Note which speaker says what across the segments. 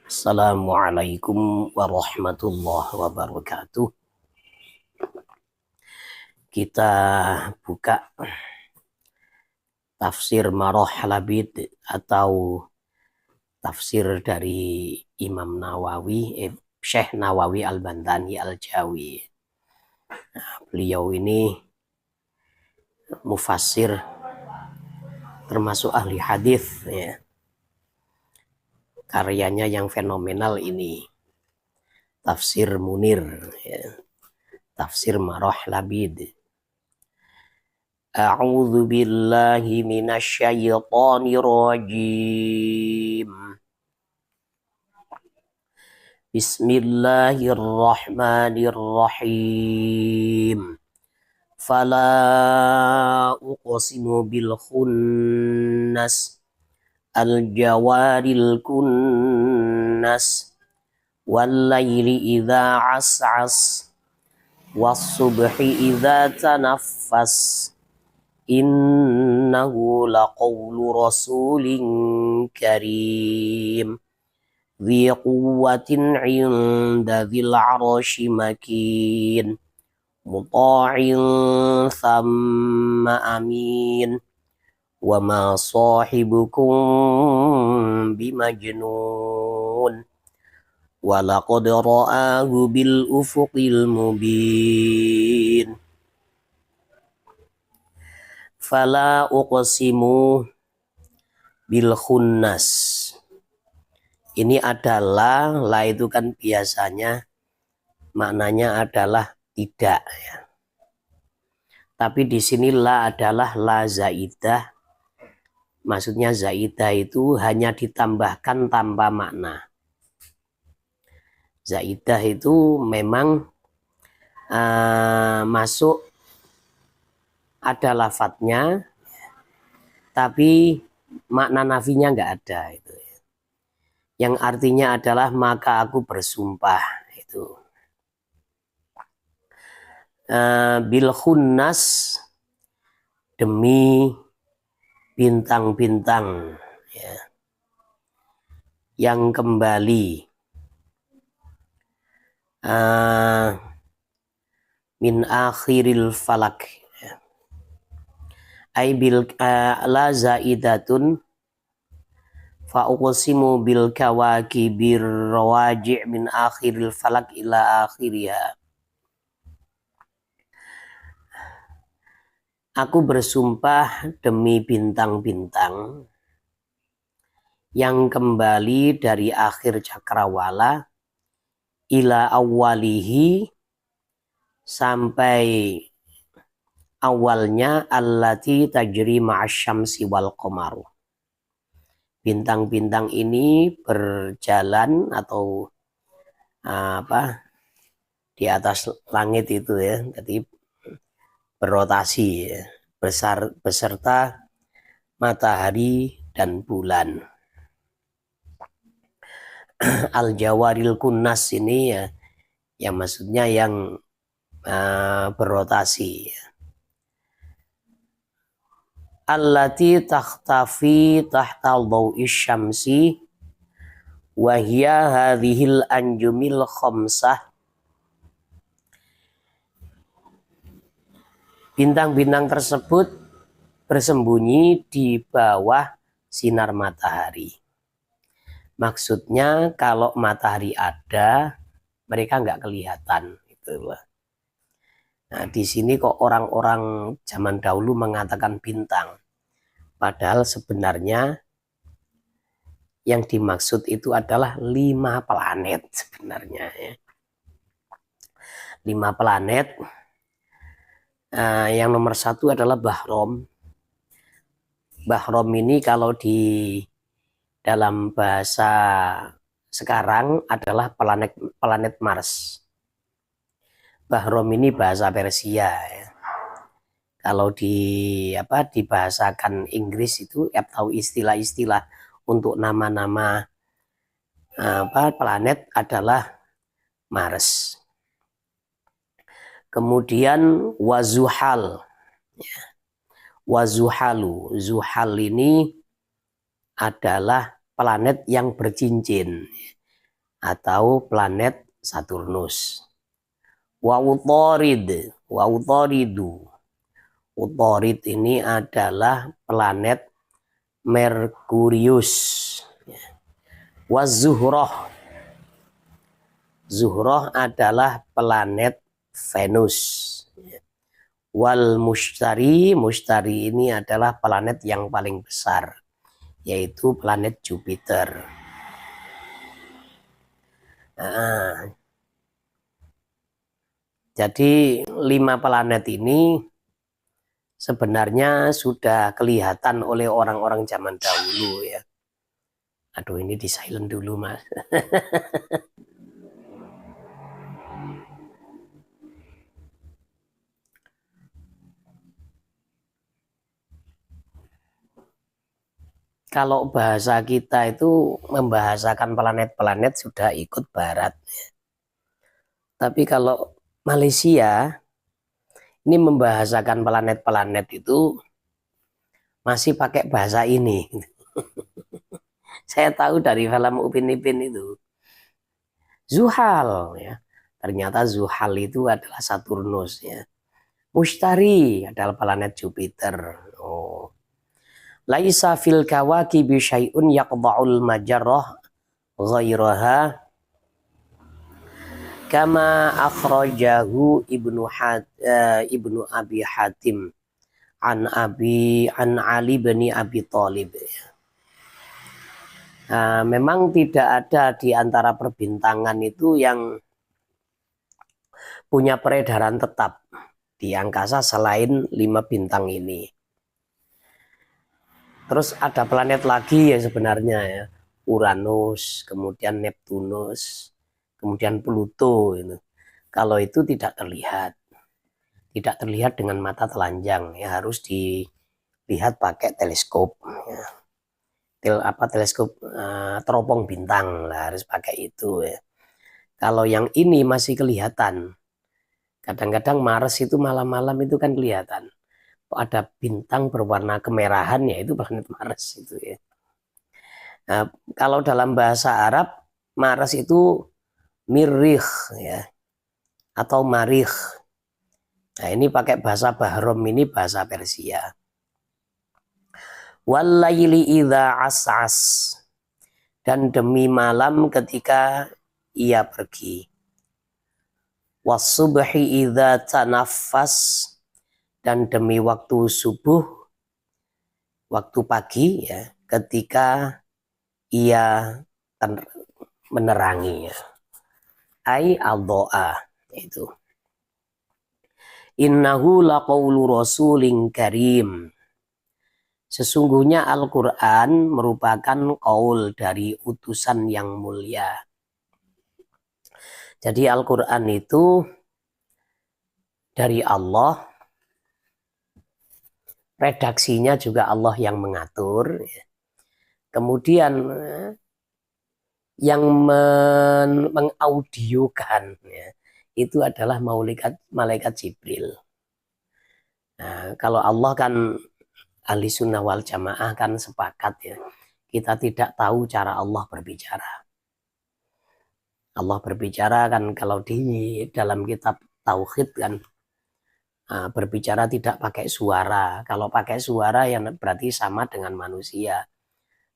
Speaker 1: Assalamualaikum warahmatullahi wabarakatuh. Kita buka tafsir Maroh Labid atau tafsir dari Imam Nawawi, Syekh Nawawi Al-Bantani Al-Jawi. Beliau ini mufassir termasuk ahli hadis ya. Karyanya yang fenomenal ini Tafsir Munir ya. Tafsir Maroh Labid. A'udzu billahi minasyaitonir rajim. Bismillahirrahmanirrahim. Fala uqsimu bil khunnas al-jawaril kunnas wal laili idza as'as was subhi idza tanaffas innahu laqawlu rasulin karim dhi quwwatin 'inda dzil 'arsy makin muta'in thamma amin wa ma sahibukum bimajnun wa laqad ra'ahu bil ufuqil mubin. Fala uqsimu bil khunnas. Ini adalah la itu kan biasanya maknanya adalah tidak ya. Tapi di sini la adalah la zaidah. Maksudnya zaidah itu hanya ditambahkan tanpa makna. Zaidah itu memang masuk ada lafadznya, tapi makna nafinya nggak ada. Itu. Yang artinya adalah maka aku bersumpah. Itu. Bil khunnas demi bintang-bintang ya, yang kembali min akhiril falak ya. Ay bil la zaidatun fa uqsimu bil kawakibir rawaji' min akhiril falak ila akhiriha. Aku bersumpah demi bintang-bintang yang kembali dari akhir cakrawala ila awwalihi sampai awalnya allati tajri ma'asyamsi wal qamaru. Bintang-bintang ini berjalan atau di atas langit itu ya, jadi berotasi ya, beserta matahari dan bulan. Al-jawaril kunnas ini ya, yang maksudnya yang berotasi. Allati takhtafi tahta dhau'is syamsi wa hiya hadhil anjumil khamsah. Bintang-bintang tersebut bersembunyi di bawah sinar matahari. Maksudnya kalau matahari ada, mereka nggak kelihatan. Gitu. Nah di sini kok orang-orang zaman dahulu mengatakan bintang. Padahal sebenarnya yang dimaksud itu adalah 5 planet sebenarnya. Ya. 5 planet. Yang nomor 1 adalah Bahrom. Bahrom ini kalau di dalam bahasa sekarang adalah planet Mars. Bahrom ini bahasa Persia. Ya. Kalau dibahasakan Inggris itu atau istilah-istilah untuk nama-nama planet adalah Mars. Kemudian wazuhal. Ya. Wazuhalu. Zuhal ini adalah planet yang bercincin. atau planet Saturnus. Wa Utaridu. Utarid ini adalah planet Merkurius. Wa Zuhrah. Zuhrah adalah planet Venus. Wal Mushtari, Mushtari ini adalah planet yang paling besar, yaitu planet Jupiter. Nah, jadi 5 planet ini sebenarnya sudah kelihatan oleh orang-orang zaman dahulu ya. Aduh, ini di silent dulu Mas. Kalau bahasa kita itu membahasakan planet-planet sudah ikut barat. Tapi kalau Malaysia ini membahasakan planet-planet itu masih pakai bahasa ini. Saya tahu dari film Upin Ipin itu. Zuhal ya. Ternyata Zuhal itu adalah Saturnus ya. Mushtari adalah planet Jupiter. Oh. Laisa fil kawakibi syai'un yaqda'ul majarrah ghairaha kama akhrajahu Ibnu Abi Hatim an Ali bin Abi Thalib. Memang tidak ada di antara perbintangan itu yang punya peredaran tetap di angkasa selain 5 bintang ini. Terus ada planet lagi ya sebenarnya ya, Uranus, kemudian Neptunus, kemudian Pluto itu. Kalau itu tidak terlihat dengan mata telanjang ya, harus dilihat pakai teleskop ya. Teleskop teropong bintang lah, harus pakai itu ya. Kalau yang ini masih kelihatan. Kadang-kadang Mars itu malam-malam itu kan kelihatan. Ada bintang berwarna kemerahan ya itu planet Mars itu ya. Nah, kalau dalam bahasa Arab Mars itu Mirrikh ya atau Marikh. Nah, ini pakai bahasa Bahrom, ini bahasa Persia. Wallaili idza as'as, dan demi malam ketika ia pergi. Wasubhi idza tanaffas, dan demi waktu subuh, waktu pagi ya, ketika ia menerangi ya. Ai al-doa itu. Innahu laqaulu rasulin karim. Sesungguhnya Al-Quran merupakan qaul dari utusan yang mulia. Jadi Al-Quran itu dari Allah, redaksinya juga Allah yang mengatur. Kemudian yang mengaudiokan ya, itu adalah malaikat Jibril. Nah, kalau Allah kan ahli sunnah wal jamaah kan sepakat ya, kita tidak tahu cara Allah berbicara. Allah berbicara kan kalau di dalam kitab Tauhid kan berbicara tidak pakai suara. Kalau pakai suara yang berarti sama dengan manusia.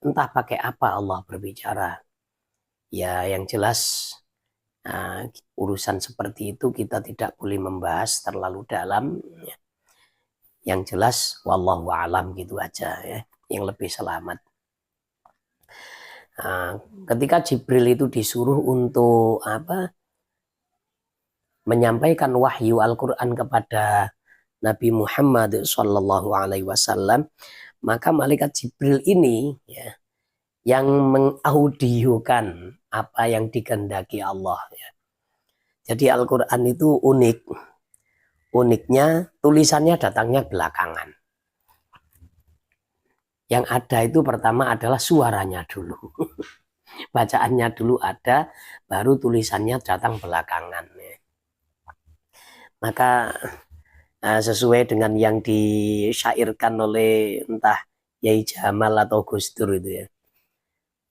Speaker 1: Entah pakai apa Allah berbicara. Ya yang jelas urusan seperti itu kita tidak boleh membahas terlalu dalam. Yang jelas wallahu a'lam gitu aja ya, yang lebih selamat. Ketika Jibril itu disuruh untuk menyampaikan wahyu Al-Quran kepada Nabi Muhammad SAW, maka malaikat Jibril ini ya, yang mengaudiokan apa yang dikehendaki Allah ya. Jadi Al-Quran itu unik. Uniknya tulisannya datangnya belakangan. Yang ada itu pertama adalah suaranya dulu. Bacaannya dulu ada, baru tulisannya datang belakangan. Maka sesuai dengan yang disyairkan oleh entah Yai Jamal atau Gus Dur itu ya.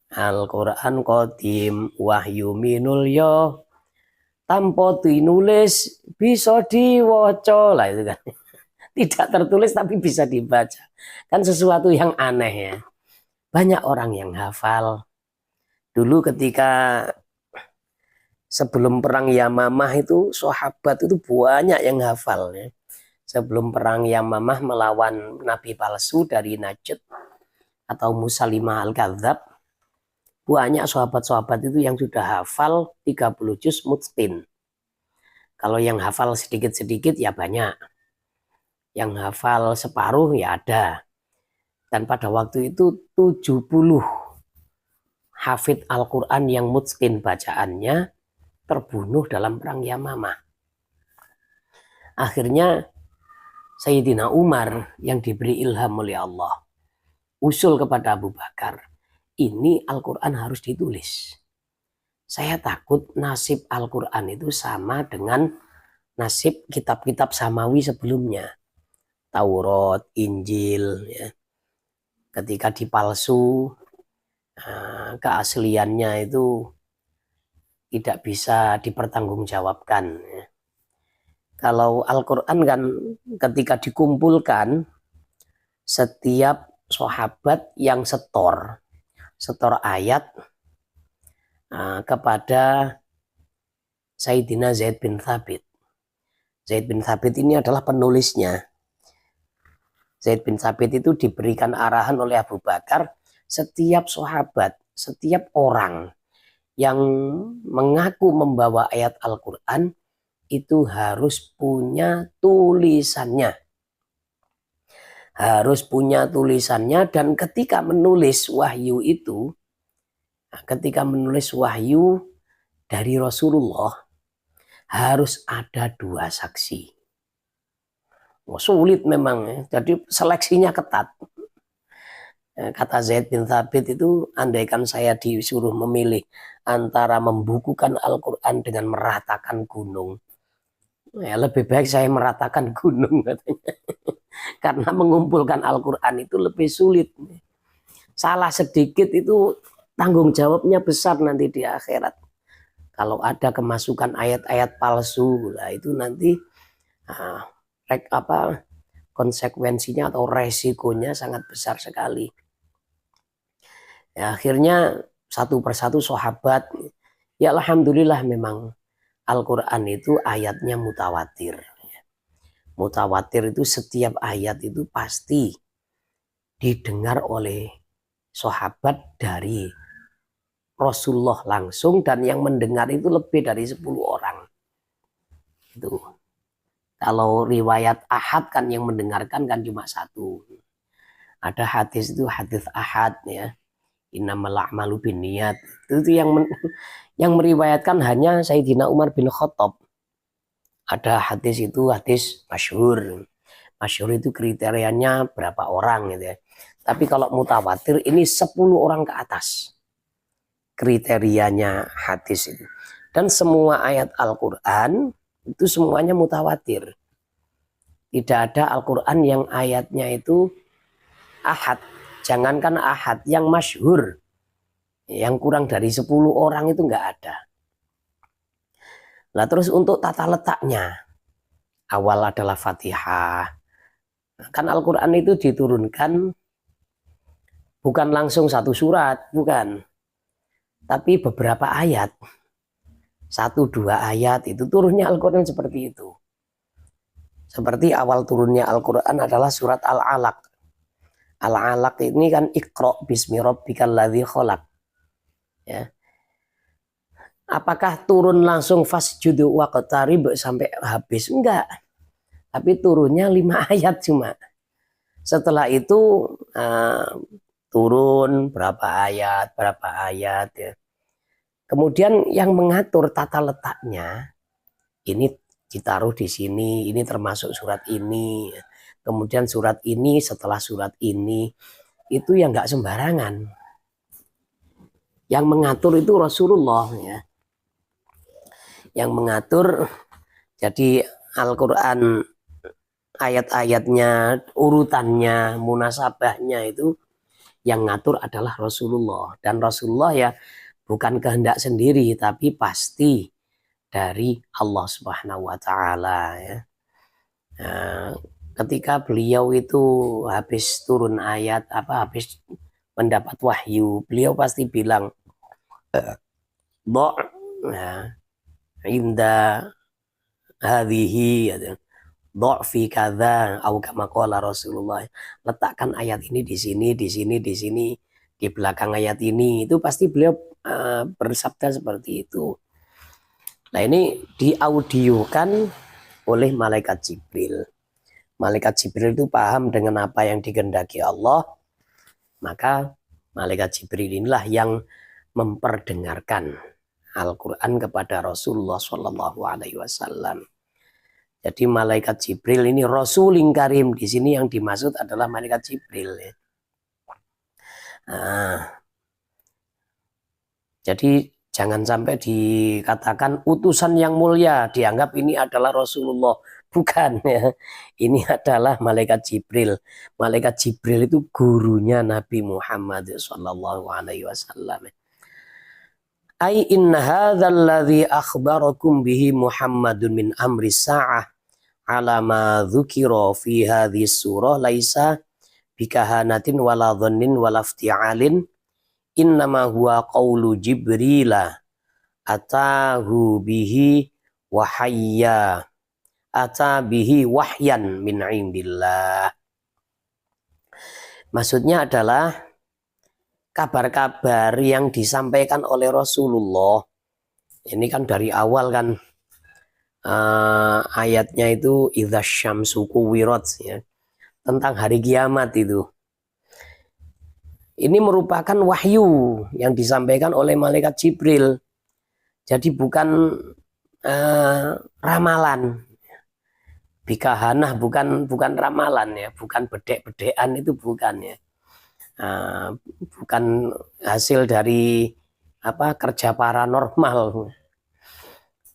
Speaker 1: Al-Quran qadim wahyu minul yo tanpa dinulis bisa diwaca lah itu kan. Tidak tertulis tapi bisa dibaca. Kan sesuatu yang aneh ya. Banyak orang yang hafal. Dulu ketika sebelum perang Yamamah itu sahabat itu banyak yang hafal ya. Sebelum perang Yamamah melawan nabi palsu dari Najd atau Musalimah al-Kadzab, banyak sahabat-sahabat itu yang sudah hafal 30 juz mutqin. Kalau yang hafal sedikit-sedikit ya banyak. Yang hafal separuh ya ada. Dan pada waktu itu 70 hafid Al-Quran yang mutqin bacaannya terbunuh dalam perang Yamamah. Akhirnya Sayyidina Umar yang diberi ilham oleh Allah usul kepada Abu Bakar, ini Al-Quran harus ditulis. Saya takut nasib Al-Quran itu sama dengan nasib kitab-kitab samawi sebelumnya. Taurat, Injil, ya. Ketika dipalsu, keasliannya itu tidak bisa dipertanggungjawabkan. Ya. Kalau Al-Quran kan ketika dikumpulkan, setiap sahabat yang setor ayat kepada Sayyidina Zaid bin Thabit. Zaid bin Thabit ini adalah penulisnya. Zaid bin Thabit itu diberikan arahan oleh Abu Bakar, setiap sahabat, setiap orang yang mengaku membawa ayat Al-Quran itu harus punya tulisannya. Harus punya tulisannya, dan ketika menulis wahyu itu, ketika menulis wahyu dari Rasulullah harus ada 2 saksi. Sulit memang ya. Jadi seleksinya ketat. Kata Zaid bin Thabit itu, andaikan saya disuruh memilih antara membukukan Al-Quran dengan meratakan gunung, ya lebih baik saya meratakan gunung katanya. Karena mengumpulkan Al-Quran itu lebih sulit. Salah sedikit itu tanggung jawabnya besar nanti di akhirat. Kalau ada kemasukan ayat-ayat palsu, lah itu nanti konsekuensinya atau resikonya sangat besar sekali. Ya, akhirnya satu persatu sahabat, ya alhamdulillah memang Al-Quran itu ayatnya mutawatir. Mutawatir itu setiap ayat itu pasti didengar oleh sahabat dari Rasulullah langsung, dan yang mendengar itu lebih dari 10 orang. Itu. Kalau riwayat ahad kan yang mendengarkan kan cuma 1. Ada hadis itu hadis ahad ya. Innamal a'malu binniyat. Itu yang meriwayatkan hanya Sayyidina Umar bin Khattab. Ada hadis itu hadis masyhur. Masyhur itu kriterianya berapa orang gitu ya. Tapi kalau mutawatir ini 10 orang ke atas. Kriterianya hadis itu. Dan semua ayat Al-Quran itu semuanya mutawatir. Tidak ada Al-Quran yang ayatnya itu ahad. Jangankan ahad, yang masyhur, yang kurang dari 10 orang itu nggak ada. Nah terus untuk tata letaknya, awal adalah Fatihah. Kan Al-Quran itu diturunkan bukan langsung 1 surat, bukan. Tapi beberapa ayat. 1-2 ayat itu turunnya Al-Quran seperti itu. Seperti awal turunnya Al-Quran adalah surat Al-Alaq. Al-Alaq ini kan Iqra bismi rabbikal ladzi khalaq. Ya. Apakah turun langsung fasjudu waqtarib sampai habis? Enggak. Tapi turunnya 5 ayat cuma. Setelah itu turun berapa ayat ya. Kemudian yang mengatur tata letaknya, ini ditaruh di sini, ini termasuk surat ini. Kemudian surat ini setelah surat ini, itu yang nggak sembarangan. Yang mengatur itu Rasulullah ya. Yang mengatur, jadi Al-Quran ayat-ayatnya, urutannya, munasabahnya itu yang ngatur adalah Rasulullah. Dan Rasulullah ya bukan kehendak sendiri, tapi pasti dari Allah Subhanahu wa Ta'ala ya. Nah, ketika beliau itu habis turun ayat habis mendapat wahyu, beliau pasti bilang do' nah, inda hadhihi do' fi kadza au kama qala Rasulullah, letakkan ayat ini di sini, di sini, di sini, di belakang ayat ini. Itu pasti beliau bersabda seperti itu. Nah, ini diaudiokan oleh malaikat Jibril. Malaikat Jibril itu paham dengan apa yang dikehendaki Allah, maka malaikat Jibril inilah yang memperdengarkan Al-Quran kepada Rasulullah Shallallahu Alaihi Wasallam. Jadi malaikat Jibril ini Rasulin Karim, di sini yang dimaksud adalah malaikat Jibril. Nah, jadi jangan sampai dikatakan utusan yang mulia, dianggap ini adalah Rasulullah. Bukan ya, ini adalah malaikat Jibril. Malaikat Jibril itu gurunya Nabi Muhammad Sallallahu Alaihi Wasallam. Ai inna hadzal ladzi akhbarakum bihi Muhammadun min amri sa'ah ala ma dzukira fi hadhis surah laisa bikahanatin wala dhannin wala ifti'alin innama huwa qaulu Jibrila atahu bihi wahayya ata bihi wahyan min indillah. Maksudnya adalah kabar-kabar yang disampaikan oleh Rasulullah. Ini kan dari awal kan ayatnya itu idza syamsu kuwirat ya, tentang hari kiamat itu. Ini merupakan wahyu yang disampaikan oleh malaikat Jibril. Jadi bukan ramalan. Bikahanah bukan ramalan ya, bukan bedek-bedekan, itu bukan ya. Bukan hasil dari kerja paranormal.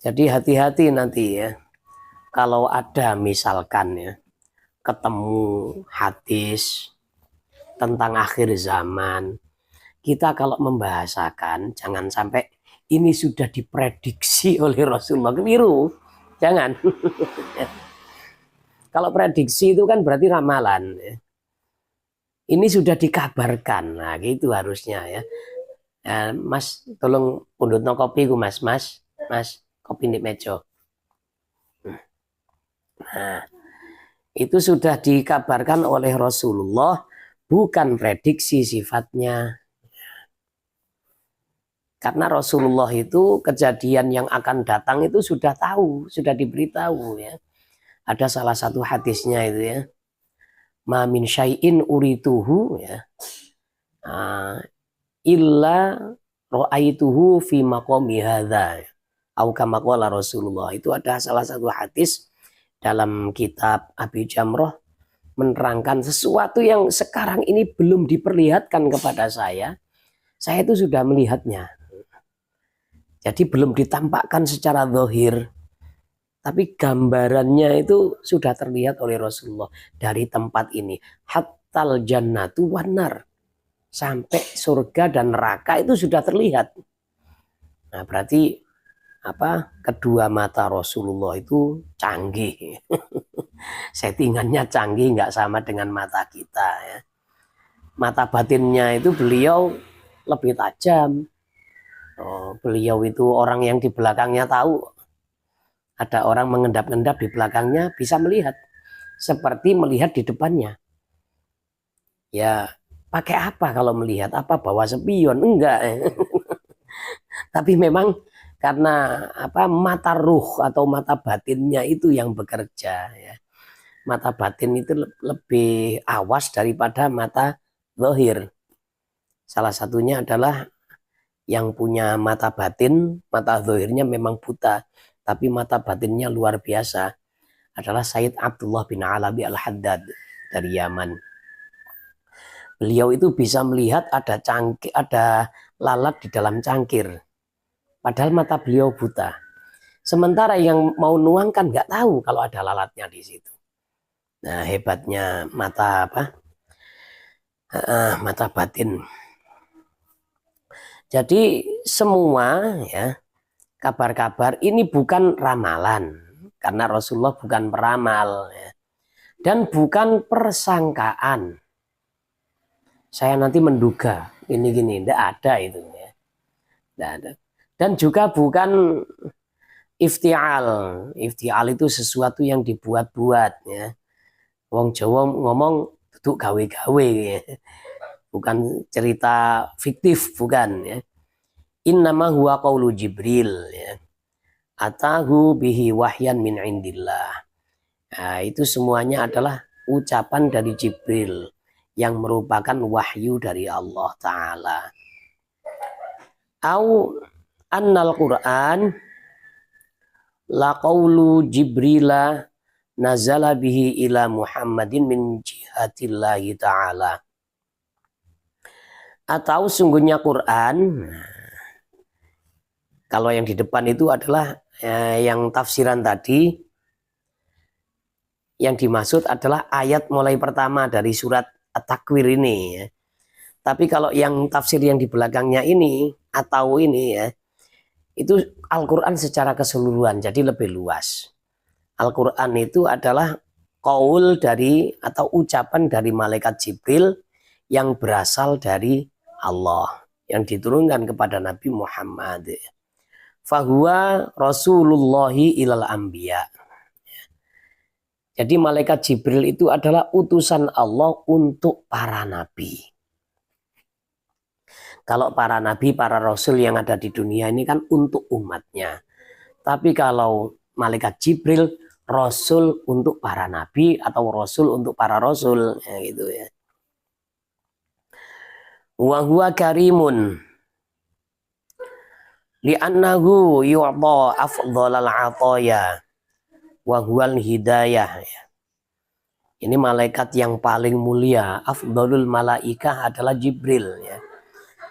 Speaker 1: Jadi hati-hati nanti ya, kalau ada misalkan ya ketemu hadis tentang akhir zaman, kita kalau membahasakan jangan sampai ini sudah diprediksi oleh Rasulullah, keliru, jangan. Kalau prediksi itu kan berarti ramalan ya. Ini sudah dikabarkan, nah gitu harusnya ya. Mas, tolong pundutno kopi ku mas, kopi di meja. Nah, itu sudah dikabarkan oleh Rasulullah, bukan prediksi sifatnya. Karena Rasulullah itu kejadian yang akan datang itu sudah tahu, sudah diberitahu ya. Ada salah satu hadisnya itu ya. Ma min syai'in urituhu ya. Illa ra'aituhu fi maqami hadza. Au kama qala Rasulullah. Itu ada salah satu hadis dalam kitab Abi Jamrah menerangkan sesuatu yang sekarang ini belum diperlihatkan kepada saya. Saya itu sudah melihatnya. Jadi belum ditampakkan secara zahir. Tapi gambarannya itu sudah terlihat oleh Rasulullah dari tempat ini. Hattal jannatu wanar. Sampai surga dan neraka itu sudah terlihat. Nah, berarti kedua mata Rasulullah itu canggih. Settingannya canggih, nggak sama dengan mata kita ya. Mata batinnya itu beliau lebih tajam. Beliau itu orang yang di belakangnya tahu. Ada orang mengendap-endap di belakangnya bisa melihat. Seperti melihat di depannya. Ya, pakai apa kalau melihat? Apa bawa spion? Enggak. Tapi memang karena mata ruh atau mata batinnya itu yang bekerja ya. Mata batin itu lebih awas daripada mata zahir. Salah satunya adalah yang punya mata batin, mata zahirnya memang buta, tapi mata batinnya luar biasa, adalah Sayyid Abdullah bin Alawi Al-Haddad dari Yaman. Beliau itu bisa melihat ada lalat di dalam cangkir, padahal mata beliau buta. Sementara yang mau nuangkan nggak tahu kalau ada lalatnya di situ. Nah, hebatnya mata mata batin. Jadi semua ya kabar-kabar ini bukan ramalan, karena Rasulullah bukan peramal ya. Dan bukan persangkaan. Saya nanti menduga ini gini, tidak ada itu ya. Tidak ada. Dan juga bukan iftial. Iftial itu sesuatu yang dibuat-buat ya. Wong Jawa ngomong duduk gawe-gawe ya. Bukan cerita fiktif, bukan ya. Innama huwa qaulu Jibril ya. Atahu bihi wahyan min indillah. Nah, itu semuanya adalah ucapan dari Jibril yang merupakan wahyu dari Allah Ta'ala. Au annal Qur'an la qawlu Jibrila nazala bihi ila Muhammadin min jihatillahi Ta'ala. Atau sungguhnya Quran, kalau yang di depan itu adalah yang tafsiran tadi, yang dimaksud adalah ayat mulai pertama dari surat At-Takwir ini ya. Tapi kalau yang tafsir yang di belakangnya ini atau ini ya, itu Al-Quran secara keseluruhan, jadi lebih luas. Al-Quran itu adalah qaul dari atau ucapan dari malaikat Jibril yang berasal dari Allah, yang diturunkan kepada Nabi Muhammad. Fahuwa Rasulullahi ilal anbiya. Jadi malaikat Jibril itu adalah utusan Allah untuk para nabi. Kalau para nabi, para rasul yang ada di dunia ini kan untuk umatnya. Tapi kalau malaikat Jibril, rasul untuk para nabi atau rasul untuk para rasul, ya gitu ya. Wa huwa karimun li'annahu yu'ta afdhalal 'ataya wa huwal hidayah. Ini malaikat yang paling mulia, afdhalul malaikah adalah Jibril ya.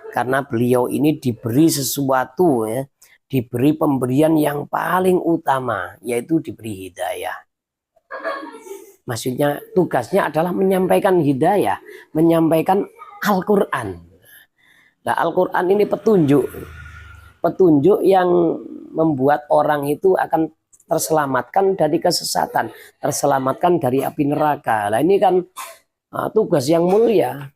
Speaker 1: Karena beliau ini diberi sesuatu ya, diberi pemberian yang paling utama, yaitu diberi hidayah. Maksudnya tugasnya adalah menyampaikan hidayah, menyampaikan Al-Quran. Nah, Al-Quran ini petunjuk. Petunjuk yang membuat orang itu akan terselamatkan dari kesesatan, terselamatkan dari api neraka. Nah ini kan tugas yang mulia.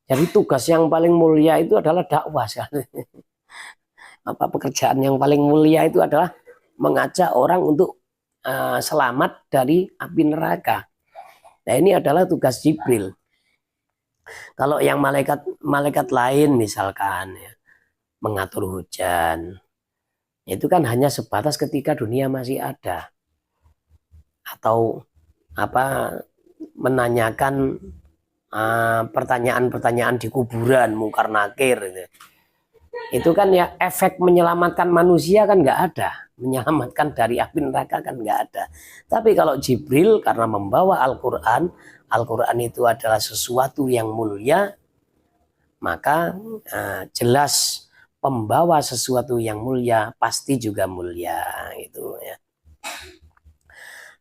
Speaker 1: Jadi tugas yang paling mulia itu adalah dakwah. Apa pekerjaan yang paling mulia itu adalah mengajak orang untuk selamat dari api neraka. Nah ini adalah tugas Jibril. Kalau yang malaikat lain misalkan ya, mengatur hujan, itu kan hanya sebatas ketika dunia masih ada, atau menanyakan pertanyaan-pertanyaan di kuburan, mungkar nakir gitu. Itu kan ya efek menyelamatkan manusia kan nggak ada, menyelamatkan dari api neraka kan nggak ada. Tapi kalau Jibril karena membawa Al-Quran, Al-Quran itu adalah sesuatu yang mulia, maka jelas pembawa sesuatu yang mulia pasti juga mulia itu ya.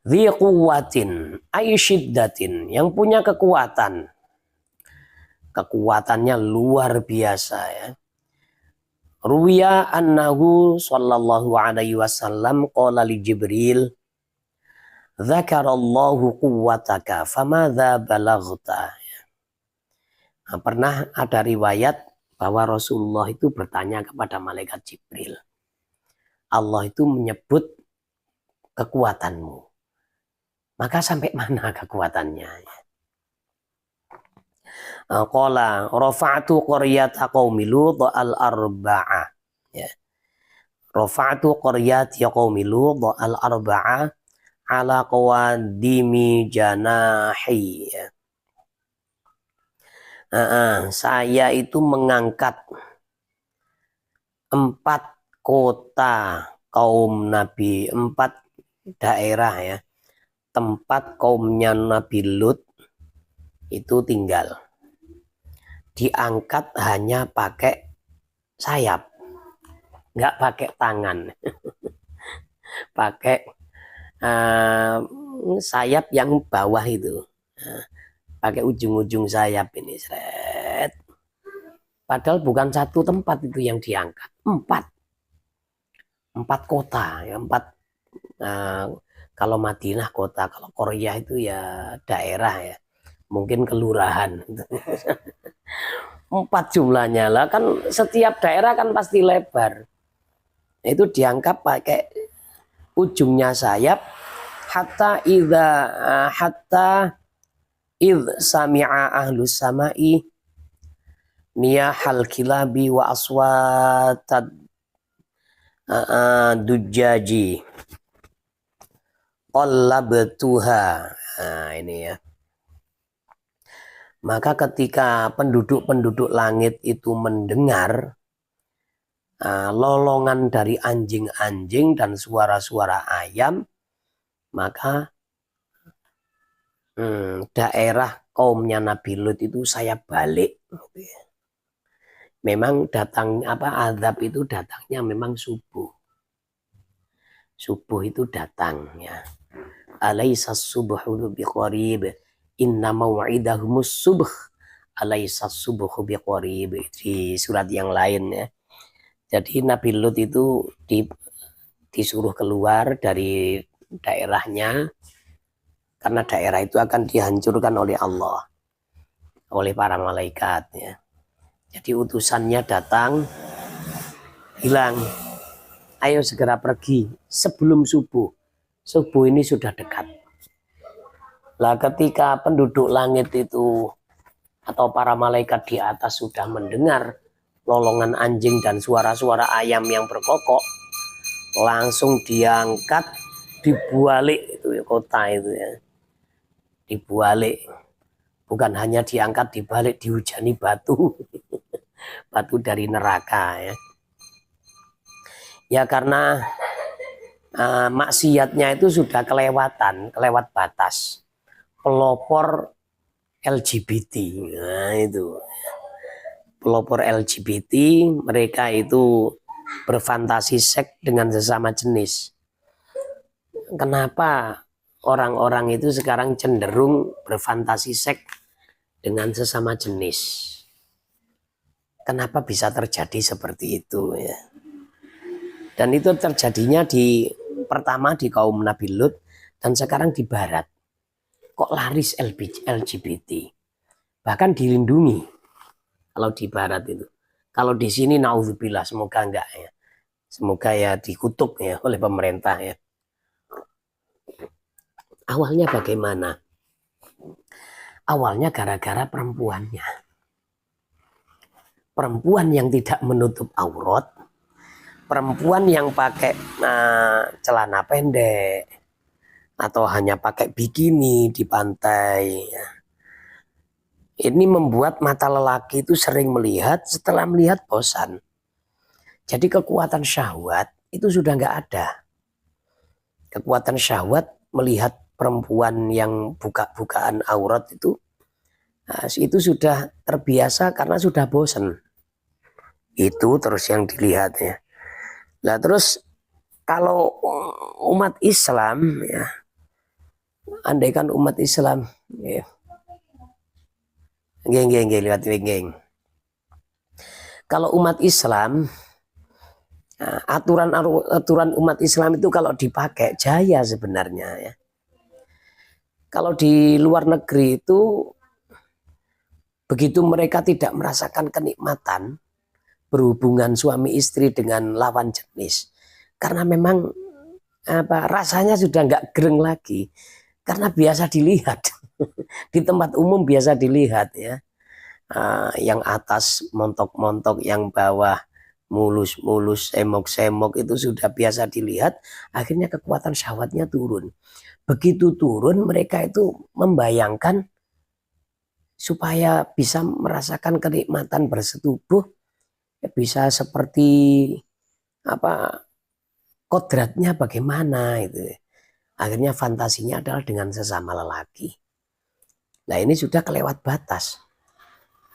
Speaker 1: Dzi quwwatin ay syiddatin, yang punya kekuatan. Kekuatannya luar biasa ya. Ruwiya annahu sallallahu alaihi wasallam qala li Jibril, dzakarallahu quwwataka famadza balaghta. Nah, pernah ada riwayat bahwa Rasulullah itu bertanya kepada malaikat Jibril, Allah itu menyebut kekuatanmu, maka sampai mana kekuatannya? Qala rafa'tu qaryata qaumi Lut al-arba'ah. Ya. Rafa'tu qaryati qaumi Lut al-arba'ah ala qawadimi janahi. Ya. Saya itu mengangkat 4 kota kaum Nabi, 4 daerah ya, tempat kaumnya Nabi Lut itu tinggal. Diangkat hanya pakai sayap, nggak pakai tangan. Pakai sayap yang bawah itu. pakai ujung-ujung sayap ini, seret. Padahal bukan satu tempat itu yang diangkat, empat kota, ya, kalau Madinah kota, kalau Korea itu ya daerah ya, mungkin kelurahan. Empat jumlahnya lah, kan setiap daerah kan pasti lebar. Itu diangkat pakai ujungnya sayap, hatta sami'a ahlus sama'i niyahal kilabi wa aswatad dujaji qallabtuha. Nah, ini ya. Maka ketika penduduk-penduduk langit itu mendengar lolongan dari anjing-anjing dan suara-suara ayam, maka daerah kaumnya Nabi Lut itu saya balik. Memang azab itu datangnya memang subuh. Subuh itu datang ya. Alaisa subuhu biqarib, inna mau'idahumus subuh, alaisa subuhu biqarib, di surat yang lain ya. Jadi Nabi Lut itu disuruh keluar dari daerahnya, karena daerah itu akan dihancurkan oleh Allah, oleh para malaikat ya. Jadi utusannya datang, bilang, ayo segera pergi sebelum subuh. Subuh ini sudah dekat. Lah ketika penduduk langit itu atau para malaikat di atas sudah mendengar lolongan anjing dan suara-suara ayam yang berkokok, langsung diangkat, dibalik itu kota itu ya. Dibalik. Bukan hanya diangkat, dibalik, dihujani batu. Batu dari neraka ya. Ya karena maksiatnya itu sudah kelewat batas. Pelopor LGBT. Nah itu. Pelopor LGBT, mereka itu berfantasi seks dengan sesama jenis. Kenapa orang-orang itu sekarang cenderung berfantasi seks dengan sesama jenis? Kenapa bisa terjadi seperti itu ya? Dan itu terjadinya pertama di kaum Nabi Lut dan sekarang di barat. Kok laris LGBT? Bahkan dilindungi kalau di barat itu. Kalau di sini naudzubillah, semoga enggak ya. Semoga ya dikutuk ya oleh pemerintah ya. Awalnya bagaimana? Awalnya gara-gara perempuannya. Perempuan yang tidak menutup aurat, perempuan yang pakai celana pendek atau hanya pakai bikini di pantai. Ini membuat mata lelaki itu sering melihat, setelah melihat bosan. Jadi kekuatan syahwat itu sudah nggak ada. Kekuatan syahwat melihat perempuan yang buka-bukaan aurat itu sudah terbiasa karena sudah bosan. Itu terus yang dilihat ya. Nah terus kalau umat Islam ya, andaikan umat Islam ya, lihat geng. Kalau umat Islam, aturan umat Islam itu kalau dipakai jaya sebenarnya ya. Kalau di luar negeri itu begitu mereka tidak merasakan kenikmatan berhubungan suami istri dengan lawan jenis, karena memang rasanya sudah nggak gereng lagi, karena biasa dilihat di tempat umum, biasa dilihat ya, yang atas montok-montok, yang bawah mulus-mulus, semok-semok, itu sudah biasa dilihat. Akhirnya kekuatan syahwatnya turun. Begitu turun, mereka itu membayangkan supaya bisa merasakan kenikmatan bersetubuh, bisa seperti kodratnya bagaimana itu. Akhirnya fantasinya adalah dengan sesama lelaki. Nah ini sudah kelewat batas.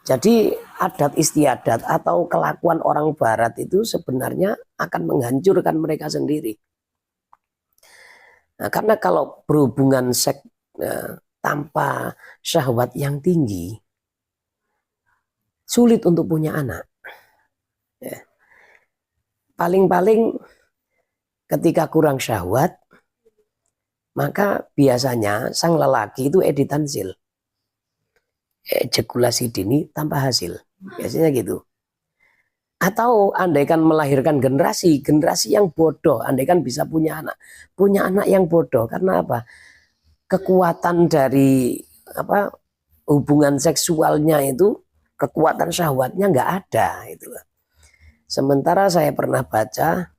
Speaker 1: Jadi adat istiadat atau kelakuan orang barat itu sebenarnya akan menghancurkan mereka sendiri. Nah, karena kalau berhubungan seks tanpa syahwat yang tinggi sulit untuk punya anak. Ya. Paling-paling ketika kurang syahwat, maka biasanya sang lelaki itu editansil, ejakulasi dini tanpa hasil, biasanya gitu. Atau andaikan melahirkan generasi yang bodoh, andaikan bisa punya anak yang bodoh, karena apa? Kekuatan dari hubungan seksualnya itu, kekuatan syahwatnya nggak ada itu. Sementara saya pernah baca,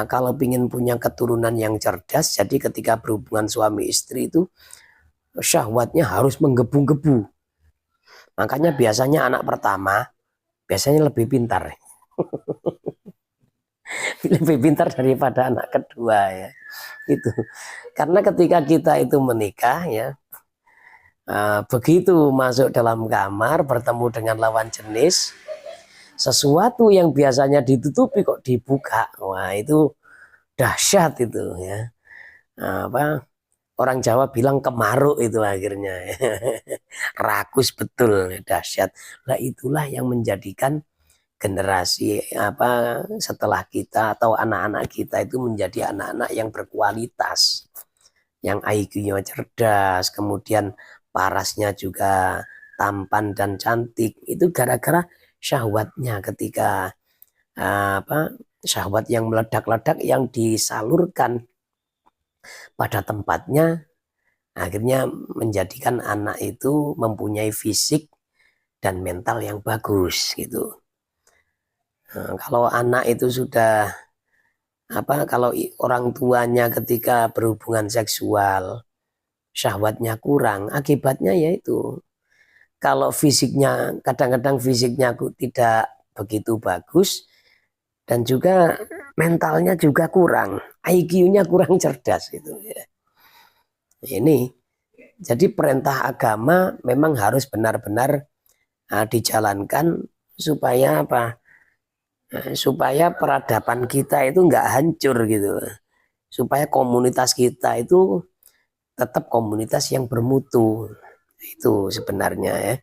Speaker 1: kalau ingin punya keturunan yang cerdas, jadi ketika berhubungan suami istri itu syahwatnya harus menggebu-gebu. Makanya biasanya anak pertama biasanya lebih pintar. Lebih pintar daripada anak kedua ya. Itu. Karena ketika kita itu menikah ya, begitu masuk dalam kamar bertemu dengan lawan jenis, sesuatu yang biasanya ditutupi kok dibuka, wah itu dahsyat itu ya. Orang Jawa bilang kemaruk itu akhirnya. Rakus betul, dahsyat. Nah itulah yang menjadikan generasi setelah kita atau anak-anak kita itu menjadi anak-anak yang berkualitas, yang IQ-nya cerdas, kemudian parasnya juga tampan dan cantik. Itu gara-gara syahwatnya, ketika syahwat yang meledak-ledak yang disalurkan pada tempatnya, akhirnya menjadikan anak itu mempunyai fisik dan mental yang bagus gitu. Nah, kalau anak itu sudah kalau orang tuanya ketika berhubungan seksual syahwatnya kurang, akibatnya yaitu kalau fisiknya, kadang-kadang fisiknya tidak begitu bagus dan juga mentalnya juga kurang, IQ-nya kurang cerdas itu ya. Ini jadi perintah agama memang harus benar-benar dijalankan supaya supaya peradaban kita itu nggak hancur gitu, supaya komunitas kita itu tetap komunitas yang bermutu. Itu sebenarnya ya.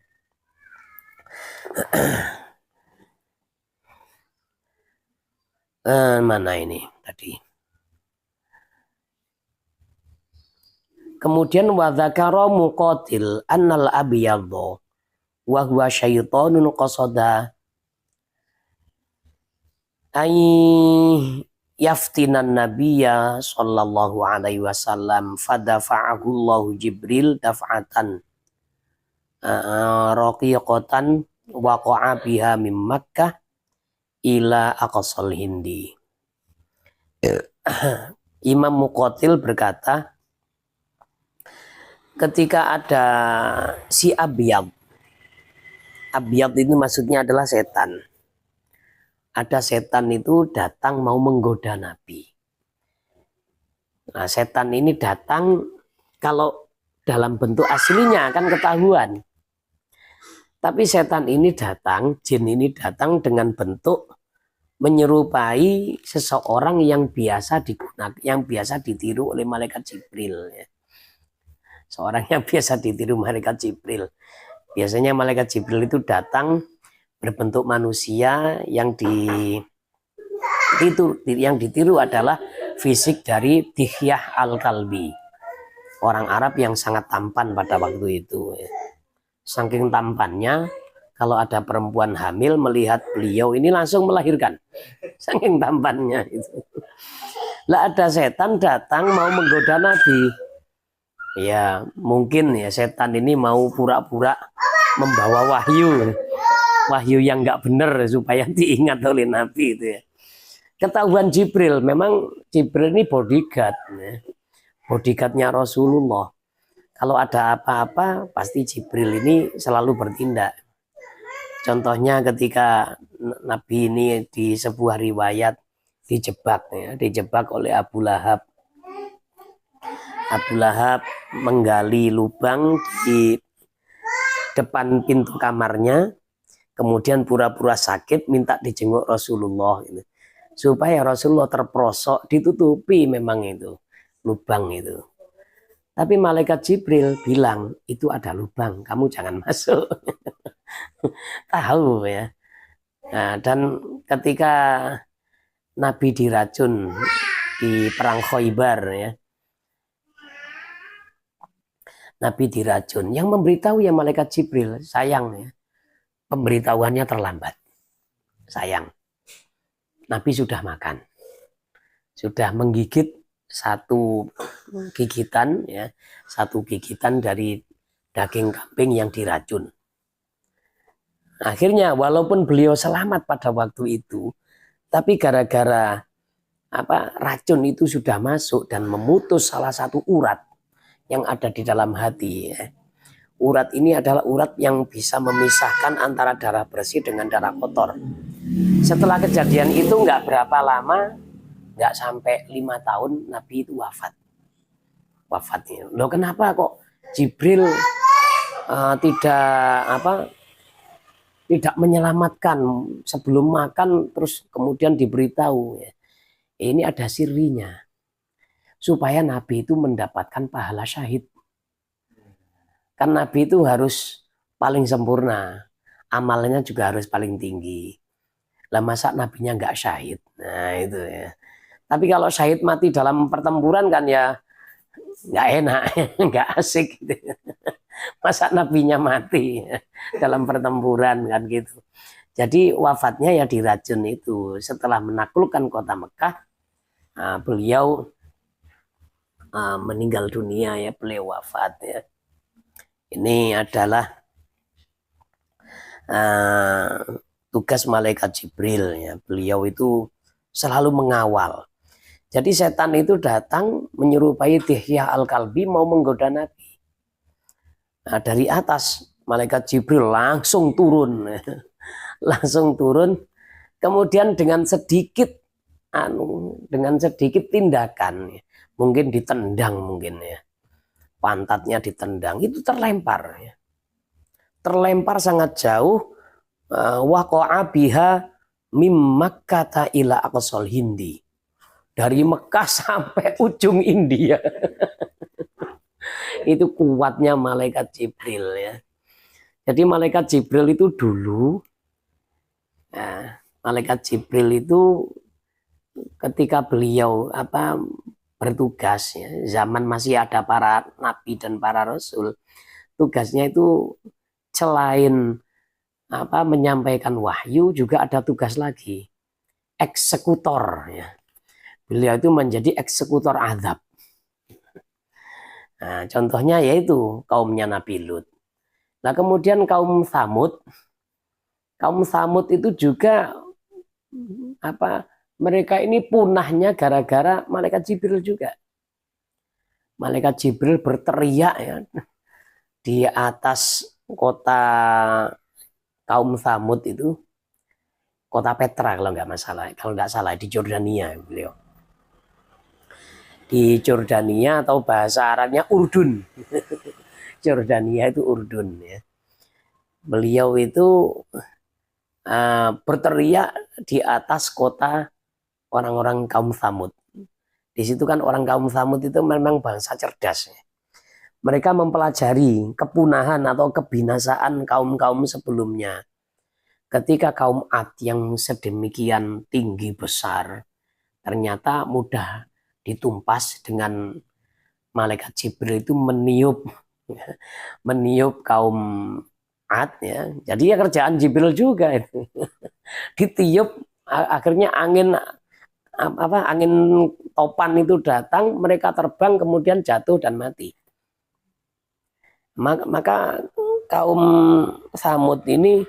Speaker 1: Mana ini tadi? Kemudian wadzakara muqatil annal abiyadhu wa huwa syaitonun qasada ay yaftinan nabiyya sallallahu alaihi wasallam fadafa'ahu Allahu Jibril daf'atan raqiqatan waqa'a biha min Makkah ila aqsal Hindi. Imam Muqatil berkata, ketika ada si Abiyad itu maksudnya adalah setan. Ada setan itu datang mau menggoda Nabi. Nah, setan ini datang, kalau dalam bentuk aslinya akan ketahuan. Tapi setan ini datang, jin ini datang dengan bentuk menyerupai seseorang yang biasa digunakan, yang biasa ditiru oleh malaikat Jibril. Seorang yang biasa ditiru malaikat Jibril. Biasanya malaikat Jibril itu datang berbentuk manusia, yang ditiru adalah fisik dari Dihyah Al-Kalbi, orang Arab yang sangat tampan pada waktu itu. Saking tampannya, kalau ada perempuan hamil melihat beliau ini langsung melahirkan. Saking tampannya itu. Lah ada setan datang mau menggoda Nabi. Ya mungkin ya setan ini mau pura-pura membawa wahyu yang nggak benar supaya diingat oleh Nabi itu ya. Ketahuan Jibril, memang Jibril ini bodyguard ya. Bodyguardnya Rasulullah. Kalau ada apa-apa pasti Jibril ini selalu bertindak. Contohnya ketika Nabi ini di sebuah riwayat dijebak oleh Abu Lahab. Abu Lahab menggali lubang di depan pintu kamarnya, kemudian pura-pura sakit minta dijenguk Rasulullah gitu. Supaya Rasulullah terperosok, ditutupi memang itu lubang itu. Tapi malaikat Jibril bilang, itu ada lubang, kamu jangan masuk. Tahu ya. Nah, dan ketika Nabi diracun di perang Khaybar ya, Nabi diracun, yang memberitahu ya malaikat Jibril. Sayang ya, pemberitahuannya terlambat. Sayang, Nabi sudah makan, sudah menggigit satu gigitan ya, satu gigitan dari daging kambing yang diracun. Akhirnya walaupun beliau selamat pada waktu itu, tapi gara-gara racun itu sudah masuk dan memutus salah satu urat yang ada di dalam hati ya. Urat ini adalah urat yang bisa memisahkan antara darah bersih dengan darah kotor. Setelah kejadian itu nggak berapa lama, nggak sampai 5 tahun Nabi itu wafatnya. Loh kenapa kok Jibril tidak menyelamatkan sebelum makan, terus kemudian diberitahu ya. Ini ada sirinya supaya Nabi itu mendapatkan pahala syahid. Kan Nabi itu harus paling sempurna, amalnya juga harus paling tinggi. Lah masa nabinya nggak syahid? Nah itu ya. Tapi kalau syahid mati dalam pertempuran kan ya nggak enak, nggak asik gitu. Masa nabinya mati dalam pertempuran kan gitu. Jadi wafatnya ya diracun itu. Setelah menaklukkan kota Mekah, beliau meninggal dunia ya, beliau wafat ya. Ini adalah tugas malaikat Jibril ya. Beliau itu selalu mengawal. Jadi setan itu datang menyerupai Dihya al-Kalbi mau menggoda Nabi. Nah, dari atas malaikat Jibril langsung turun. Langsung turun. Kemudian dengan sedikit tindakan, mungkin ditendang mungkin ya. Pantatnya ditendang, itu terlempar ya. Terlempar sangat jauh, waqa'a biha mim Makkah ila aqsal Hindi. Dari Mekah sampai ujung India. Itu kuatnya malaikat Jibril ya. Jadi malaikat Jibril itu dulu, malaikat Jibril itu ketika beliau bertugas ya, zaman masih ada para nabi dan para rasul, tugasnya itu selain menyampaikan wahyu juga ada tugas lagi, eksekutor ya. Beliau itu menjadi eksekutor azab. Nah, contohnya yaitu kaumnya Nabi Lut. Nah, kemudian kaum Samud itu juga mereka ini punahnya gara-gara malaikat Jibril juga. Malaikat Jibril berteriak ya di atas kota kaum Samud itu, kota Petra kalau nggak salah di Jordania beliau. Di Jordania atau bahasa Arabnya Urdun. Jordania itu Urdun ya. Beliau itu berteriak di atas kota orang-orang kaum Samud. Di situ kan orang kaum Samud itu memang bangsa cerdas ya. Mereka mempelajari kepunahan atau kebinasaan kaum-kaum sebelumnya. Ketika kaum Ad yang sedemikian tinggi besar ternyata mudah ditumpas dengan malaikat Jibril itu meniup kaum Ad ya. Jadi ya kerjaan Jibril juga itu. Ditiup, akhirnya angin topan itu datang, mereka terbang kemudian jatuh dan mati. Maka kaum Samud ini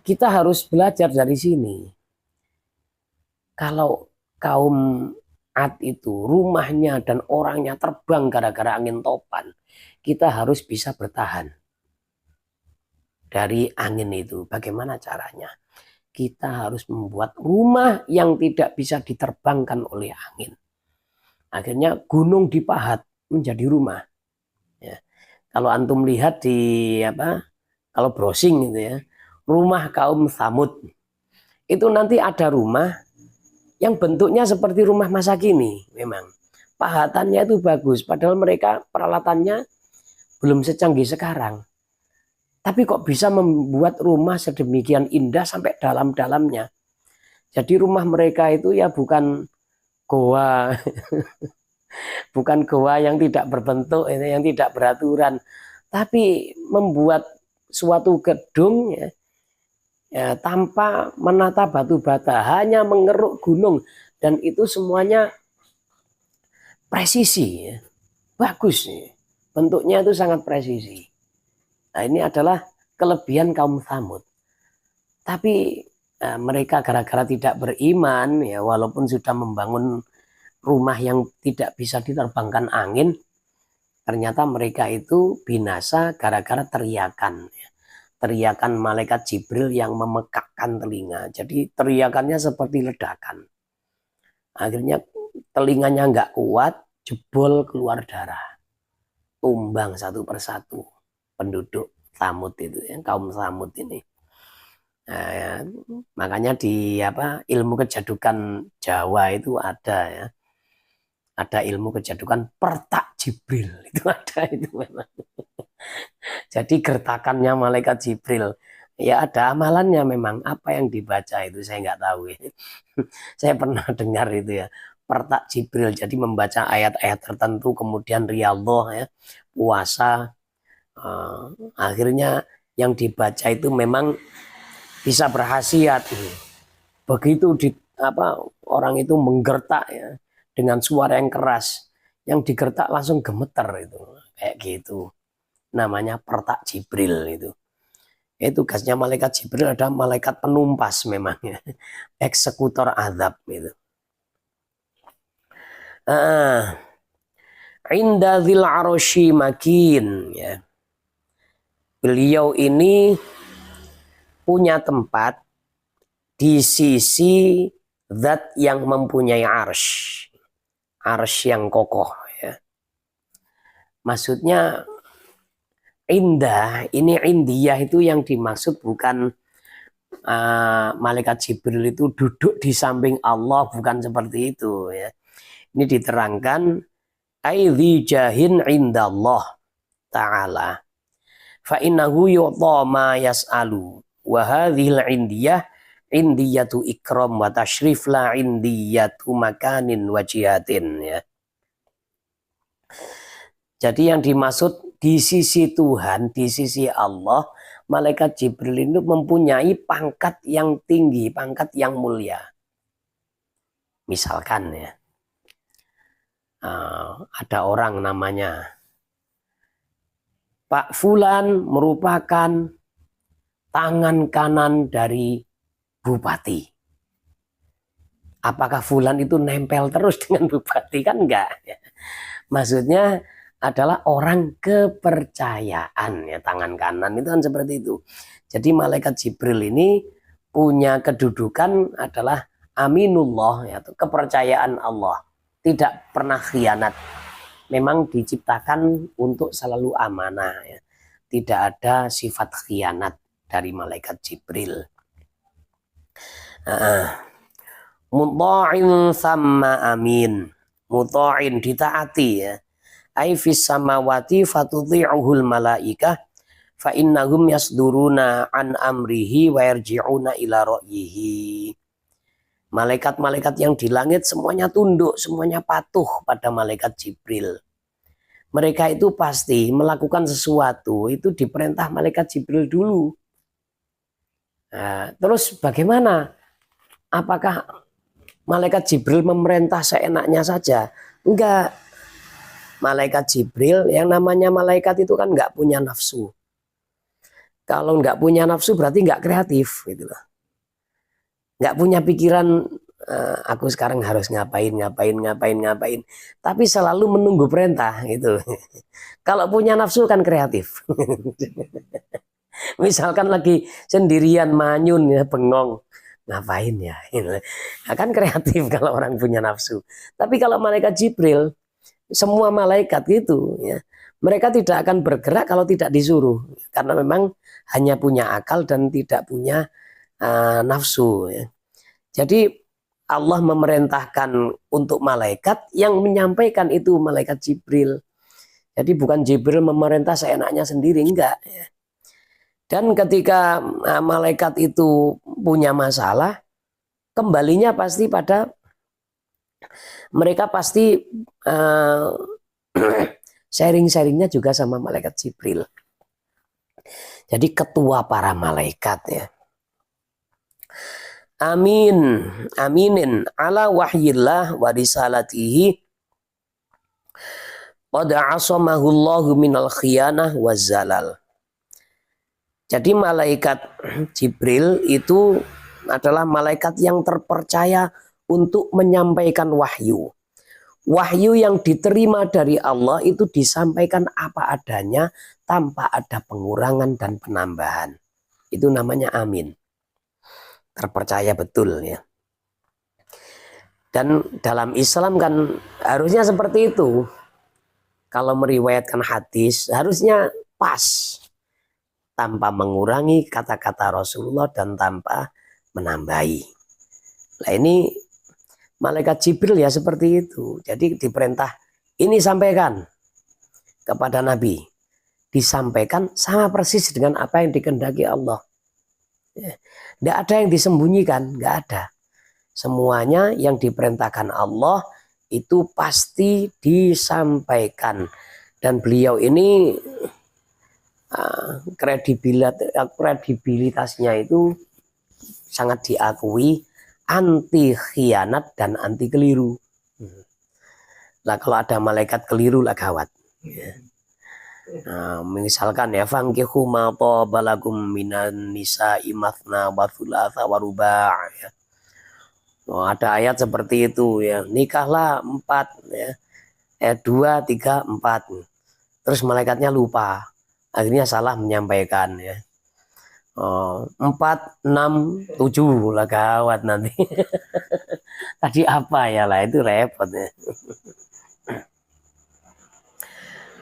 Speaker 1: kita harus belajar dari sini. Kalau kaum Ad itu rumahnya dan orangnya terbang gara-gara angin topan, kita harus bisa bertahan dari angin itu. Bagaimana caranya? Kita harus membuat rumah yang tidak bisa diterbangkan oleh angin. Akhirnya gunung dipahat menjadi rumah. Ya. Kalau antum lihat kalau browsing gitu ya, rumah kaum Samud itu nanti ada rumah yang bentuknya seperti rumah masa kini memang. pahatannya itu bagus, padahal mereka peralatannya belum secanggih sekarang. Tapi kok bisa membuat rumah sedemikian indah sampai dalam-dalamnya. Jadi rumah mereka itu ya bukan goa, bukan goa yang tidak berbentuk, yang tidak beraturan, tapi membuat suatu gedung ya, tanpa menata batu bata, hanya mengeruk gunung, dan itu semuanya presisi, ya. Bagus nih, bentuknya itu sangat presisi. Nah, ini adalah kelebihan kaum Tsamud. Tapi mereka gara-gara tidak beriman, ya walaupun sudah membangun rumah yang tidak bisa diterbangkan angin, ternyata mereka itu binasa gara-gara teriakan. Teriakan malaikat Jibril yang memekakkan telinga. Jadi teriakannya seperti ledakan. Akhirnya telinganya nggak kuat, jebol keluar darah. Tumbang satu persatu penduduk Tsamud itu, ya, kaum Tsamud ini. Nah, ya, makanya di ilmu kejadukan Jawa itu ada, ya, ada ilmu kejadukan pertak Jibril, itu ada itu memang. Jadi gertakannya malaikat Jibril, ya ada amalannya memang. Apa yang dibaca itu saya nggak tahu, ya. Saya pernah dengar itu, ya, pertak Jibril. Jadi membaca ayat-ayat tertentu, kemudian riyadhah, ya, puasa. Akhirnya yang dibaca itu memang bisa berhasiat. Begitu orang itu menggertak, ya, dengan suara yang keras, yang digertak langsung gemeter itu, kayak gitu. Namanya pertak Jibril itu. Tugasnya malaikat Jibril ada malaikat penumpas memang, ya. Eksekutor azab itu. Inda dzil arsy makin, ya. Beliau ini punya tempat di sisi zat yang mempunyai arsy. Arsy yang kokoh, ya. Maksudnya indah, ini indiyah itu yang dimaksud bukan malaikat Jibril itu duduk di samping Allah, bukan seperti itu, ya. Ini diterangkan aidzi jahin indallah ta'ala fa innahu yu'ta ma yas'alu wa hadhil indiyah indiyatu ikram wa tashrif la indiyatu makanin wa jihatin, ya. Jadi yang dimaksud di sisi Tuhan, di sisi Allah, malaikat Jibril itu mempunyai pangkat yang tinggi, pangkat yang mulia. Misalkan, ya, ada orang namanya Pak Fulan, merupakan tangan kanan dari bupati. Apakah Fulan itu nempel terus dengan bupati? Kan enggak, ya. Maksudnya adalah orang kepercayaan, ya, tangan kanan itu kan seperti itu. Jadi malaikat Jibril ini punya kedudukan adalah aminullah, ya, kepercayaan Allah, tidak pernah khianat. Memang diciptakan untuk selalu amanah, ya. Tidak ada sifat khianat dari malaikat Jibril. Muta'in sama amin, muta'in ditaati, ya. Ai fis samawati fatudhi'uhul malaikah fa innahum yasduruna an amrihi wa yarji'una ila ra'yihi. Malaikat-malaikat yang di langit semuanya tunduk, semuanya patuh pada malaikat Jibril. Mereka itu pasti melakukan sesuatu itu diperintah malaikat Jibril dulu. Nah, terus bagaimana? Apakah malaikat Jibril memerintah seenaknya saja? Enggak. Malaikat Jibril, yang namanya malaikat itu kan nggak punya nafsu. Kalau nggak punya nafsu berarti nggak kreatif, gitu loh. Nggak punya pikiran aku sekarang harus ngapain. Tapi selalu menunggu perintah, gitu. Kalau punya nafsu kan kreatif. Misalkan lagi sendirian manyun, ya, bengong, ngapain ya? Akan kreatif kalau orang punya nafsu. Tapi kalau malaikat Jibril, semua malaikat itu, ya, mereka tidak akan bergerak kalau tidak disuruh, karena memang hanya punya akal dan tidak punya nafsu, ya. Jadi Allah memerintahkan untuk malaikat, yang menyampaikan itu malaikat Jibril. Jadi bukan Jibril memerintah seenaknya sendiri, enggak. Dan ketika malaikat itu punya masalah, kembalinya pasti pada mereka pasti sharing-sharingnya juga sama malaikat Jibril. Jadi ketua para malaikat ya. Amin, aminin ala wahyillah wa risalatihi qad asamahu Allahu minal khiyanah wa zalal. Jadi malaikat Jibril itu adalah malaikat yang terpercaya untuk menyampaikan wahyu. Wahyu yang diterima dari Allah itu disampaikan apa adanya tanpa ada pengurangan dan penambahan. Itu namanya amin. Terpercaya betul ya. Dan dalam Islam kan harusnya seperti itu. Kalau meriwayatkan hadis harusnya pas. Tanpa mengurangi kata-kata Rasulullah dan tanpa menambahi. Nah ini malaikat Jibril ya seperti itu. Jadi diperintah ini sampaikan kepada Nabi. Disampaikan sama persis dengan apa yang dikehendaki Allah. Tidak ada yang disembunyikan, nggak ada. Semuanya yang diperintahkan Allah itu pasti disampaikan. Dan beliau ini kredibilitasnya itu sangat diakui, anti khianat dan anti keliru. Lah kalau ada malaikat keliru lah gawat. Nah, misalkan ya fankihu ma tabalakum minan nisa'i mathna wa thulatha wa ruba' ya. Oh, ada ayat seperti itu ya, nikahlah 4 ya. 2, 3, 4. Terus malaikatnya lupa. Akhirnya salah menyampaikan ya. 4, 6, 7 lah gawat nanti. Tadi apa ya lah, itu repot ya.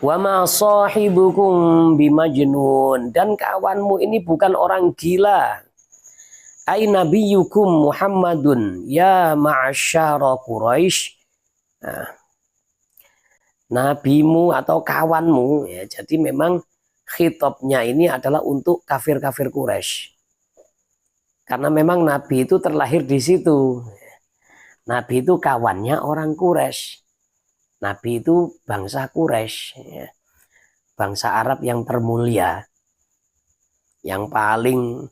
Speaker 1: Wa ma sahibukum bimajnun, dan kawanmu ini bukan orang gila. Ai nabiyukum Muhammadun ya ma'asyara Quraisy. Nah, nabimu atau kawanmu ya. Jadi memang khitabnya ini adalah untuk kafir-kafir Quraisy. Karena memang nabi itu terlahir di situ. Nabi itu kawannya orang Quraisy. Nabi itu bangsa Quraisy, ya. Bangsa Arab yang termulia, yang paling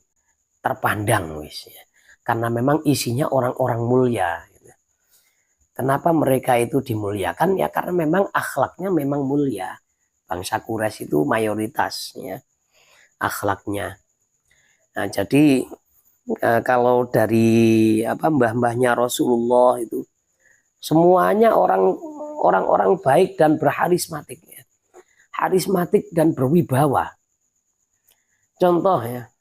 Speaker 1: terpandang, ya. Karena memang isinya orang-orang mulia. Gitu. Kenapa mereka itu dimuliakan? Ya karena memang akhlaknya memang mulia. Bangsa Quraisy itu mayoritas, ya, akhlaknya. Nah, jadi kalau dari mbah-mbahnya Rasulullah itu semuanya orang-orang baik dan berharismatik ya. Harismatik dan berwibawa. Contoh ya,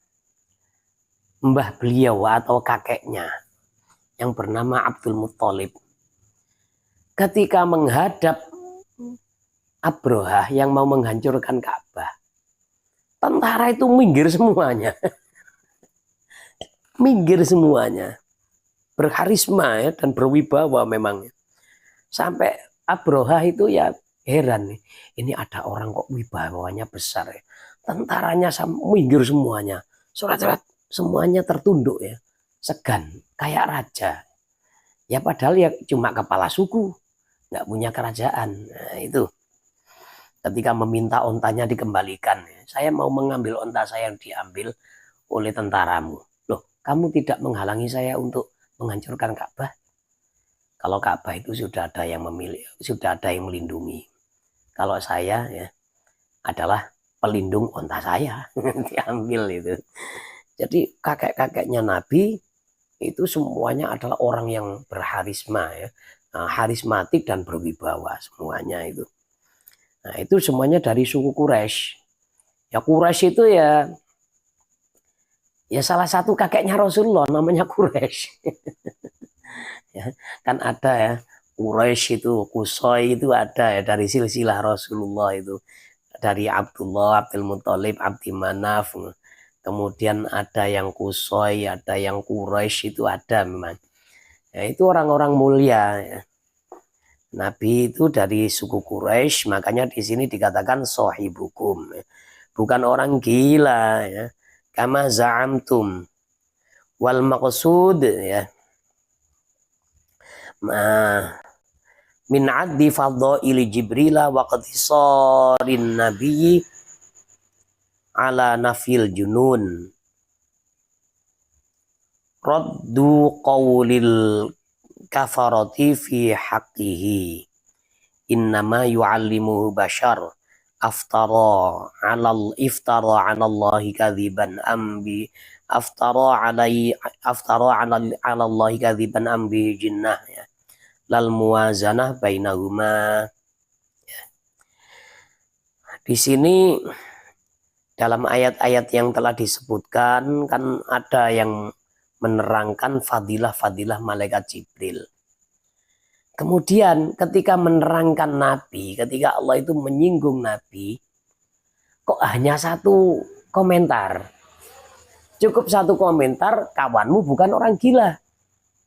Speaker 1: mbah beliau atau kakeknya yang bernama Abdul Muthalib ketika menghadap Abrahah yang mau menghancurkan Ka'bah, tentara itu minggir semuanya. Minggir semuanya. Berharisma ya, dan berwibawa memang. Sampai Abrahah itu ya heran nih. Ini ada orang kok wibawanya besar ya. Tentaranya minggir semuanya. Surat-surat semuanya tertunduk ya. Segan. Kayak raja. Ya padahal ya cuma kepala suku. Nggak punya kerajaan. Nah itu. Ketika meminta ontanya dikembalikan. Saya mau mengambil onta saya yang diambil oleh tentaramu. Loh, kamu tidak menghalangi saya untuk menghancurkan Ka'bah? Kalau Ka'bah itu sudah ada yang memilih, sudah ada yang melindungi. Kalau saya ya adalah pelindung onta saya, diambil itu. Jadi kakek-kakeknya Nabi itu semuanya adalah orang yang berharisma ya, harismatik dan berwibawa semuanya itu. Nah itu semuanya dari suku Quraisy. Ya Quraisy itu ya salah satu kakeknya Rasulullah namanya Quraisy. Ya, kan ada ya Quraisy itu, Qusay itu ada ya dari silsilah Rasulullah itu, dari Abdullah, Abdul Muthalib, Abdi Manaf, kemudian ada yang Qusay, ada yang Quraisy itu ada memang. Ya, itu orang-orang mulia. Ya. Nabi itu dari suku Quraisy, makanya di sini dikatakan sohibukum, ya. Bukan orang gila, ya. Kama za'amtum. Wal maqsud, ya. Min addi fadhaili Jibrila wa qatisarin nabiyyi ala nafil junun. Raddu qawlil kafarati fi haqqihi. Innama yu'allimuhu bashar iftara 'ala Allahi kadziban ambi aftara 'ala Allahi kadziban ambi jinnah, ya. Lal muwazanah bainahuma. Di sini dalam ayat-ayat yang telah disebutkan kan ada yang menerangkan fadilah-fadilah malaikat Jibril. Kemudian ketika menerangkan Nabi, ketika Allah itu menyinggung Nabi, kok hanya satu komentar. Cukup satu komentar, kawanmu bukan orang gila.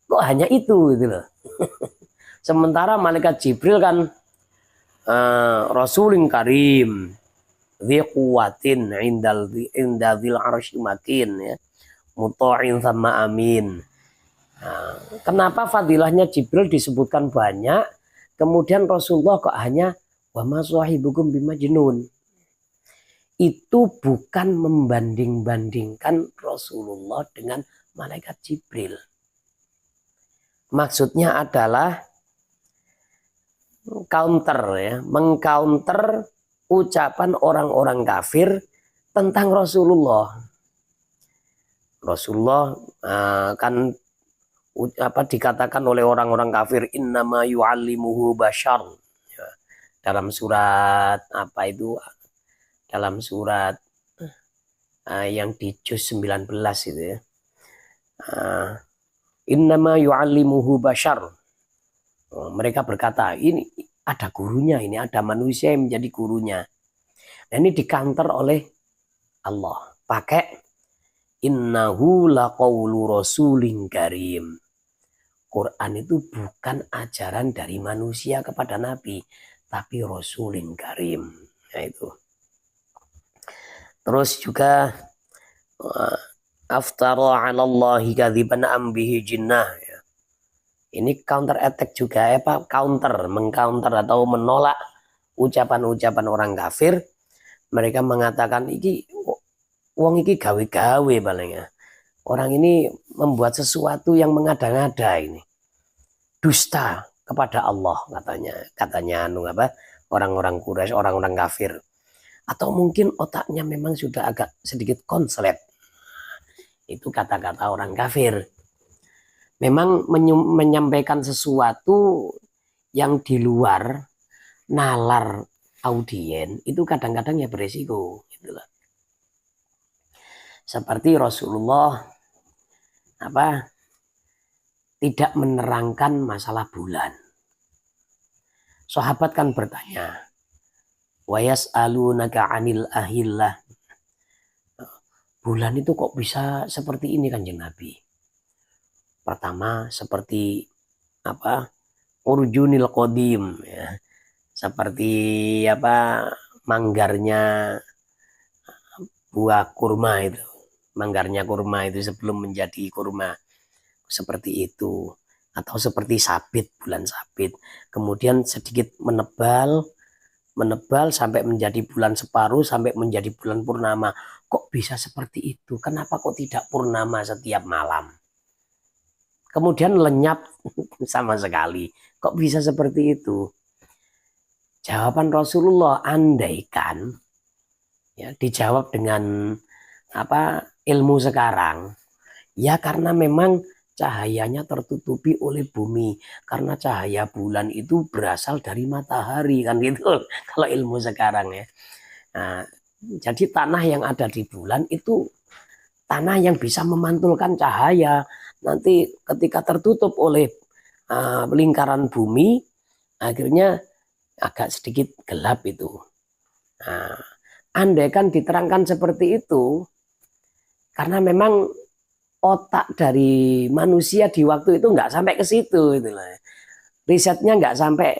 Speaker 1: Kok hanya itu gitu loh. Sementara malaikat Jibril kan Rasulun Karim, dzi quwwatin indal arsy makin, ya. Muta'in sama amin. Nah, kenapa fadilahnya Jibril disebutkan banyak, kemudian Rasulullah kok hanya wa ma sahibukum bimajnun? Itu bukan membanding-bandingkan Rasulullah dengan malaikat Jibril. Maksudnya adalah counter, ya, mengcounter ucapan orang-orang kafir tentang Rasulullah. Rasulullah kan dikatakan oleh orang-orang kafir innama yu'allimuhu bashar, ya. Dalam surat apa itu, dalam surat yang di juz 19 itu, ya. Innama yu'allimuhu bashar. Mereka berkata ini ada gurunya, ini ada manusia yang menjadi gurunya. Nah, ini dikanter oleh Allah pakai innahu laqaulu rasulin karim. Quran itu bukan ajaran dari manusia kepada Nabi, tapi rasulin karim. Nah, itu. Terus juga aftara 'ala Allahi kadziban ambihi jinnah. Ya. Ini counter attack juga, counter, mengcounter atau menolak ucapan-ucapan orang kafir. Mereka mengatakan iki wong iki gawe-gawe palingnya. Orang ini membuat sesuatu yang mengada-ngada ini. Dusta kepada Allah katanya orang-orang Quraisy, orang-orang kafir. Atau mungkin otaknya memang sudah agak sedikit konslet. Itu kata-kata orang kafir. Memang menyampaikan sesuatu yang di luar nalar audien itu kadang-kadang ya beresiko, gitulah. Seperti Rasulullah tidak menerangkan masalah bulan. Sahabat kan bertanya, wa yas'alunaka 'anil ahillah. Bulan itu kok bisa seperti ini, Kanjeng Nabi? Pertama seperti urjunil qadim, ya. Seperti manggarnya buah kurma itu. Manggarnya kurma itu sebelum menjadi kurma, seperti itu. Atau seperti sabit, bulan sabit, kemudian sedikit menebal sampai menjadi bulan separuh, sampai menjadi bulan purnama. Kok bisa seperti itu? Kenapa kok tidak purnama setiap malam? Kemudian lenyap sama sekali. Kok bisa seperti itu? Jawaban Rasulullah, andaikan, ya, dijawab dengan ilmu sekarang, ya karena memang cahayanya tertutupi oleh bumi, karena cahaya bulan itu berasal dari matahari, kan gitu kalau ilmu sekarang, ya. Nah, jadi tanah yang ada di bulan itu tanah yang bisa memantulkan cahaya. Nanti ketika tertutup oleh lingkaran bumi, akhirnya agak sedikit gelap itu. Andai kan diterangkan seperti itu, karena memang otak dari manusia di waktu itu nggak sampai ke situ, itulah. Risetnya nggak sampai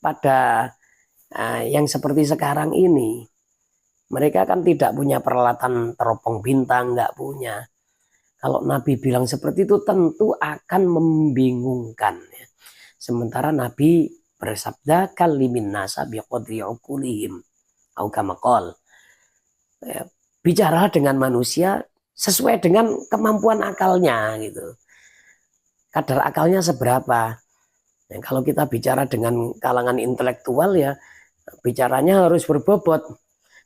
Speaker 1: pada yang seperti sekarang ini. Mereka kan tidak punya peralatan teropong bintang, nggak punya. Kalau Nabi bilang seperti itu tentu akan membingungkan. Sementara Nabi bersabda kalimin nasa biqadri uqulihim au kama qol. Bicara dengan manusia sesuai dengan kemampuan akalnya gitu. Kadar akalnya seberapa. Nah, kalau kita bicara dengan kalangan intelektual ya bicaranya harus berbobot.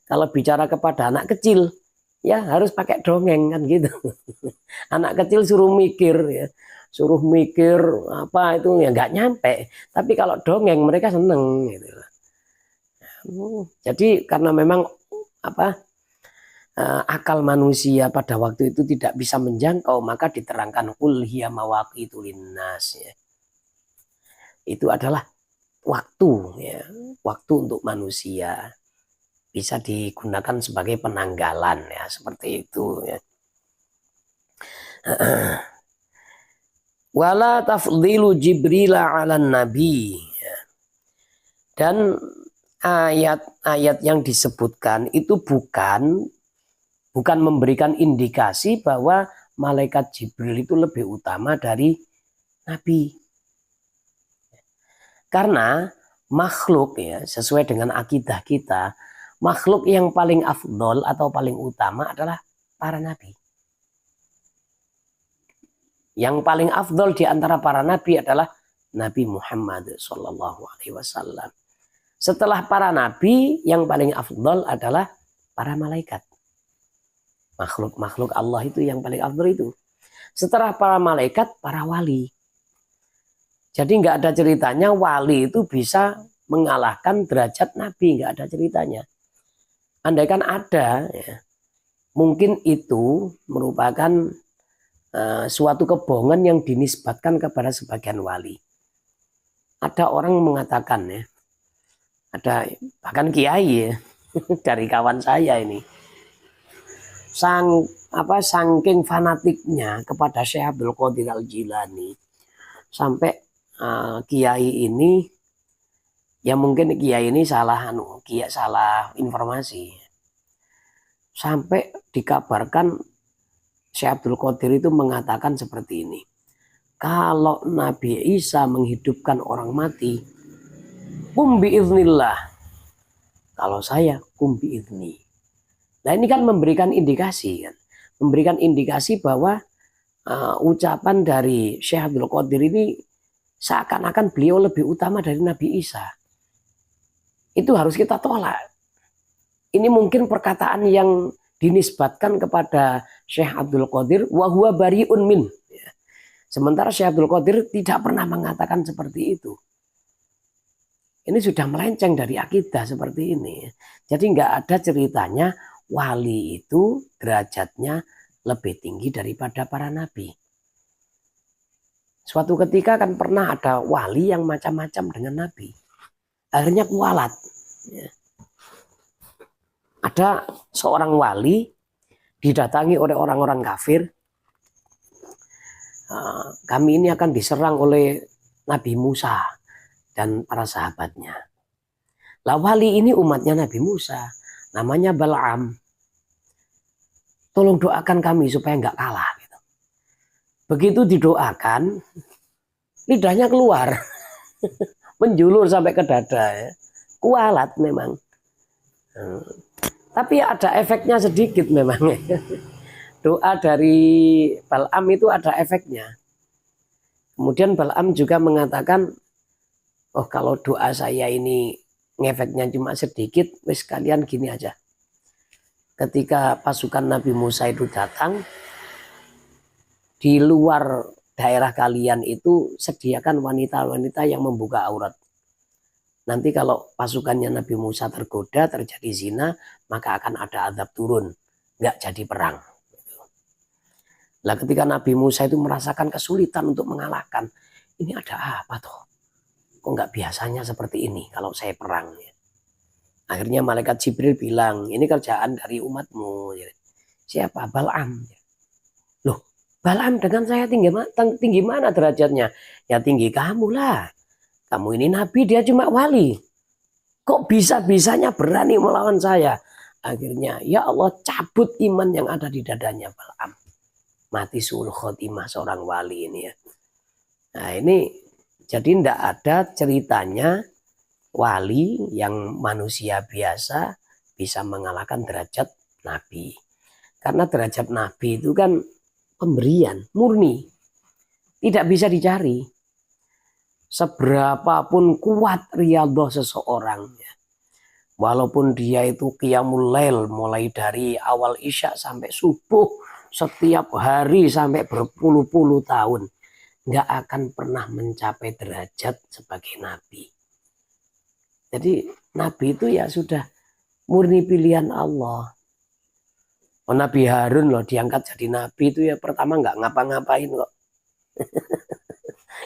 Speaker 1: Kalau bicara kepada anak kecil ya harus pakai dongeng kan gitu. Anak kecil suruh mikir ya. Suruh mikir apa itu ya nggak nyampe. Tapi kalau dongeng mereka seneng gitu. Jadi karena memang apa akal manusia pada waktu itu tidak bisa menjangkau, maka diterangkan qul hiya mawaqitu linnas ya. Itu adalah waktu ya, waktu untuk manusia bisa digunakan sebagai penanggalan ya, seperti itu ya. Wala tafdilu Jibrila 'alan nabi ya. Dan ayat-ayat yang disebutkan itu bukan memberikan indikasi bahwa malaikat Jibril itu lebih utama dari nabi. Karena makhluk ya sesuai dengan akidah kita, makhluk yang paling afdol atau paling utama adalah para nabi. Yang paling afdol di antara para nabi adalah Nabi Muhammad SAW. Setelah para nabi, yang paling afdol adalah para malaikat. Makhluk-makhluk Allah itu yang paling afdol itu. Setelah para malaikat, para wali. Jadi nggak ada ceritanya wali itu bisa mengalahkan derajat nabi, nggak ada ceritanya. Andaikan ada, ya, mungkin itu merupakan suatu kebohongan yang dinisbatkan kepada sebagian wali. Ada orang mengatakan ya, ada bahkan kiai ya, dari kawan saya ini, saking fanatiknya kepada Syekh Abdul Qadir Al-Jilani, sampai kiai ini, ya mungkin kiai ini salah informasi, sampai dikabarkan Syekh Abdul Qadir itu mengatakan seperti ini. Kalau Nabi Isa menghidupkan orang mati, kum biiznillah. Kalau saya, kum biizni. Nah ini kan memberikan indikasi kan. Memberikan indikasi bahwa ucapan dari Syekh Abdul Qadir ini seakan-akan beliau lebih utama dari Nabi Isa. Itu harus kita tolak. Ini mungkin perkataan yang dinisbatkan kepada Syekh Abdul Qadir wa huwa bari'un min. Sementara Syekh Abdul Qadir tidak pernah mengatakan seperti itu. Ini sudah melenceng dari akidah seperti ini. Jadi nggak ada ceritanya wali itu derajatnya lebih tinggi daripada para nabi. Suatu ketika kan pernah ada wali yang macam-macam dengan nabi. Akhirnya kualat. Ada seorang wali didatangi oleh orang-orang kafir. Kami ini akan diserang oleh Nabi Musa dan para sahabatnya. Lah wali ini umatnya Nabi Musa, namanya Bal'am. Tolong doakan kami supaya nggak kalah. Gitu. Begitu didoakan, lidahnya keluar, menjulur sampai ke dada. Ya. Kualat memang. Tapi ada efeknya sedikit memang. Doa dari Bal'am itu ada efeknya. Kemudian Bal'am juga mengatakan, oh kalau doa saya ini ngefeknya cuma sedikit, wis kalian gini aja. Ketika pasukan Nabi Musa itu datang, di luar daerah kalian itu sediakan wanita-wanita yang membuka aurat. Nanti kalau pasukannya Nabi Musa tergoda, terjadi zina, maka akan ada azab turun. Nggak jadi perang. Lah ketika Nabi Musa itu merasakan kesulitan untuk mengalahkan, ini ada apa toh? Kok nggak biasanya seperti ini kalau saya perang? Akhirnya malaikat Jibril bilang, ini kerjaan dari umatmu. Siapa? Bal'am. Loh, Balaam dengan saya tinggi mana derajatnya? Ya tinggi kamu lah. Kamu ini nabi, dia cuma wali. Kok bisa-bisanya berani melawan saya? Akhirnya ya Allah cabut iman yang ada di dadanya Balaam. Mati suul khotimah seorang wali ini ya. Nah ini jadi tidak ada ceritanya wali yang manusia biasa bisa mengalahkan derajat nabi. Karena derajat nabi itu kan pemberian murni, tidak bisa dicari. Seberapapun kuat riyadhah seseorang, walaupun dia itu qiyamul lail mulai dari awal isya sampai subuh setiap hari sampai berpuluh-puluh tahun, nggak akan pernah mencapai derajat sebagai nabi. Jadi nabi itu ya sudah murni pilihan Allah. Oh, Nabi Harun loh diangkat jadi nabi itu ya pertama nggak ngapa-ngapain kok.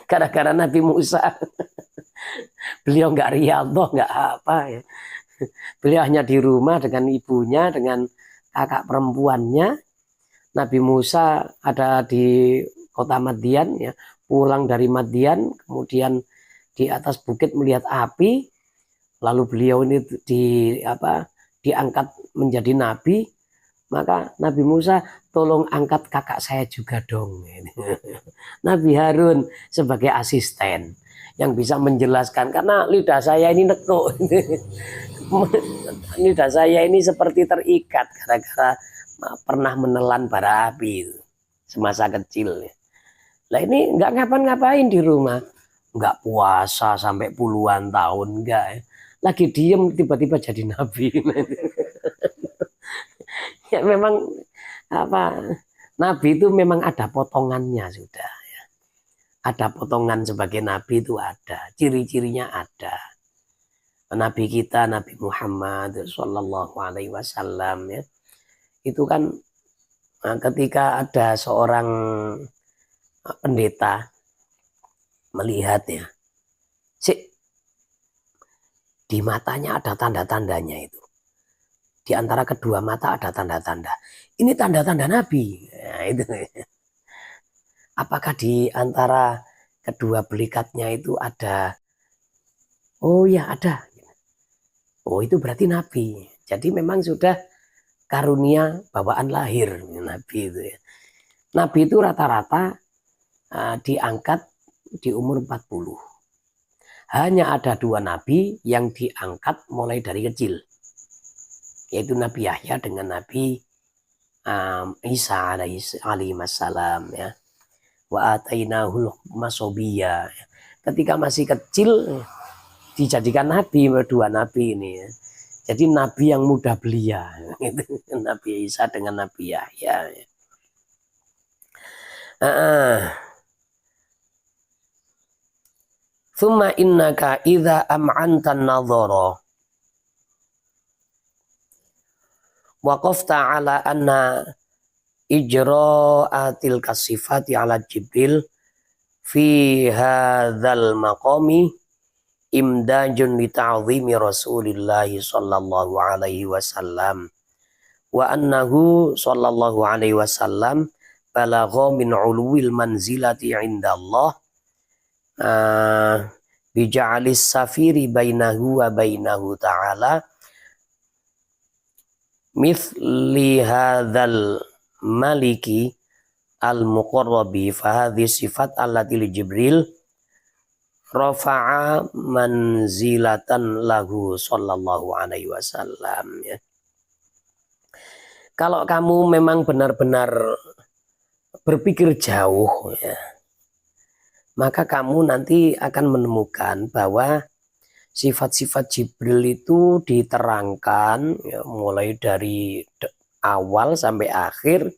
Speaker 1: Gara-gara Nabi Musa beliau nggak riyadhah, nggak apa ya. Beliau hanya di rumah dengan ibunya, dengan kakak perempuannya. Nabi Musa ada di kota Madian ya, pulang dari Madian, kemudian di atas bukit melihat api, lalu beliau ini diangkat menjadi nabi. Maka Nabi Musa, tolong angkat kakak saya juga dong. Nabi Harun sebagai asisten yang bisa menjelaskan, karena lidah saya ini nekuk. Lidah saya ini seperti terikat gara-gara pernah menelan bara api semasa kecil. Lah ini nggak ngapa-ngapain di rumah, nggak puasa sampai puluhan tahun, enggak. Lagi diem tiba-tiba jadi nabi. Ya memang nabi itu memang ada potongannya sudah ya. Ada potongan sebagai nabi itu ada, ciri-cirinya ada. Nabi kita Nabi Muhammad Shallallahu Alaihi Wasallam ya, itu kan ketika ada seorang pendeta melihat ya, di matanya ada tanda-tandanya itu. Di antara kedua mata ada tanda-tanda. Ini tanda-tanda Nabi. Nah, itu. Apakah di antara kedua belikatnya itu ada? Oh ya ada. Oh itu berarti Nabi. Jadi memang sudah karunia bawaan lahir Nabi itu ya. Nabi itu rata-rata diangkat di umur 40. Hanya ada 2 Nabi yang diangkat mulai dari kecil. Yaitu Nabi Yahya dengan Nabi Isa alaihi wassalam ya. Wa atainahul masobiyya. Ketika masih kecil dijadikan nabi, 2 nabi ini ya. Jadi nabi yang muda belia itu Nabi Isa dengan Nabi Yahya ya. Tsumma innaka idza am'anta an-nadhara waqafta ala anna ijra'atil kasifati ala Jibril fi hadzal maqami imdajun li ta'zimi Rasulillah sallallahu alaihi wasallam wa annahu sallallahu alaihi wasallam balagha min uluwil manzilati indallah bija'alis safiri bainahu wa bainahu ta'ala mithli hadzal maliki al-muqarrabi fa hadhi sifat allati li Jibril rafa'a manzilatan lahu sallallahu alaihi wasallam ya. Kalau kamu memang benar-benar berpikir jauh ya, maka kamu nanti akan menemukan bahwa sifat-sifat Jibril itu diterangkan ya, mulai dari awal sampai akhir.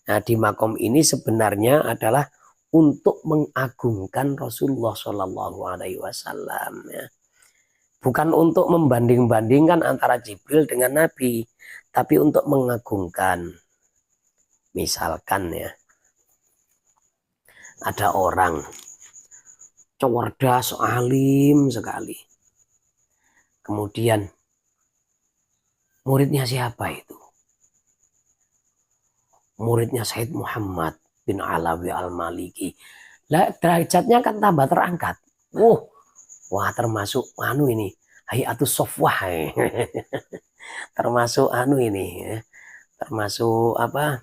Speaker 1: Nah, di makom ini sebenarnya adalah untuk mengagungkan Rasulullah Shallallahu Alaihi Wasallam. Ya. Bukan untuk membanding-bandingkan antara Jibril dengan Nabi, tapi untuk mengagungkan. Misalkan ya, ada orang cerdas, alim sekali. Kemudian muridnya siapa itu? Muridnya Said Muhammad. bin Alawi al-Maliki. Lah derajatnya kan tambah terangkat. Wah termasuk anu ini, Hayatus Sofwah. Termasuk anu ini, termasuk apa?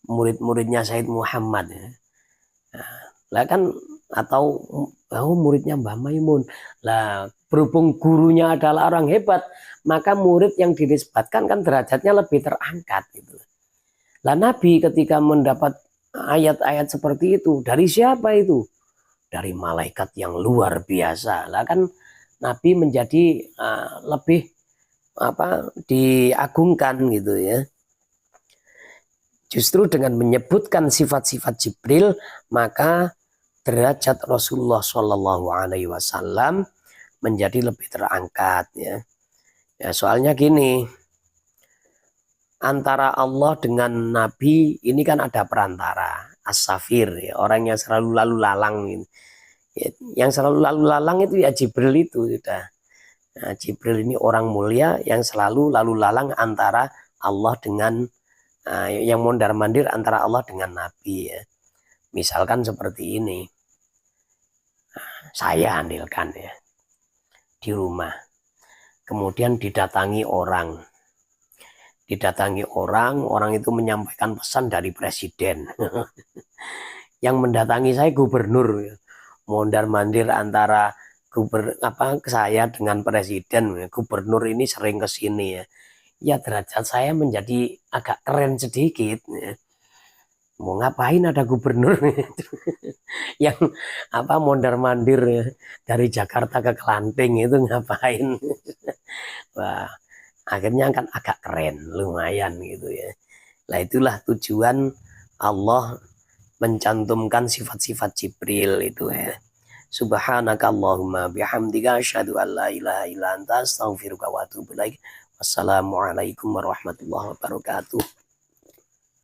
Speaker 1: Murid-muridnya Said Muhammad. Lah kan atau muridnya Mbah Maimun. Lah berhubung gurunya adalah orang hebat, maka murid yang dinisbatkan kan derajatnya lebih terangkat gitu. Lah Nabi ketika mendapat ayat-ayat seperti itu, dari siapa itu? Dari malaikat yang luar biasa. Lah kan Nabi menjadi lebih diagungkan gitu ya. Justru dengan menyebutkan sifat-sifat Jibril, maka derajat Rasulullah Shallallahu Alaihi Wasallam menjadi lebih terangkat ya. Ya soalnya gini, antara Allah dengan Nabi ini kan ada perantara, as-safir ya, orang yang selalu lalu lalang. Ya, yang selalu lalu lalang itu ya Jibril itu sudah. Nah, Jibril ini orang mulia yang selalu lalu lalang antara Allah dengan yang mondar mandir antara Allah dengan Nabi ya. Misalkan seperti ini, saya andilkan ya di rumah, kemudian didatangi orang itu menyampaikan pesan dari presiden. Yang mendatangi saya gubernur ya. Mondar mandir antara saya dengan presiden. Gubernur ini sering kesini ya. Ya derajat saya menjadi agak keren sedikit ya. Mau ngapain ada gubernur yang mondar mandir ya, dari Jakarta ke Kelanting itu ngapain? Wah, akhirnya kan agak keren, lumayan gitu ya. Nah itulah tujuan Allah mencantumkan sifat-sifat Jibril itu ya. Subhanakallahumma bihamdika asyhadu an la ilaha illa anta astaghfiruka wa atubu ilaik. Wassalamualaikum warahmatullahi wabarakatuh.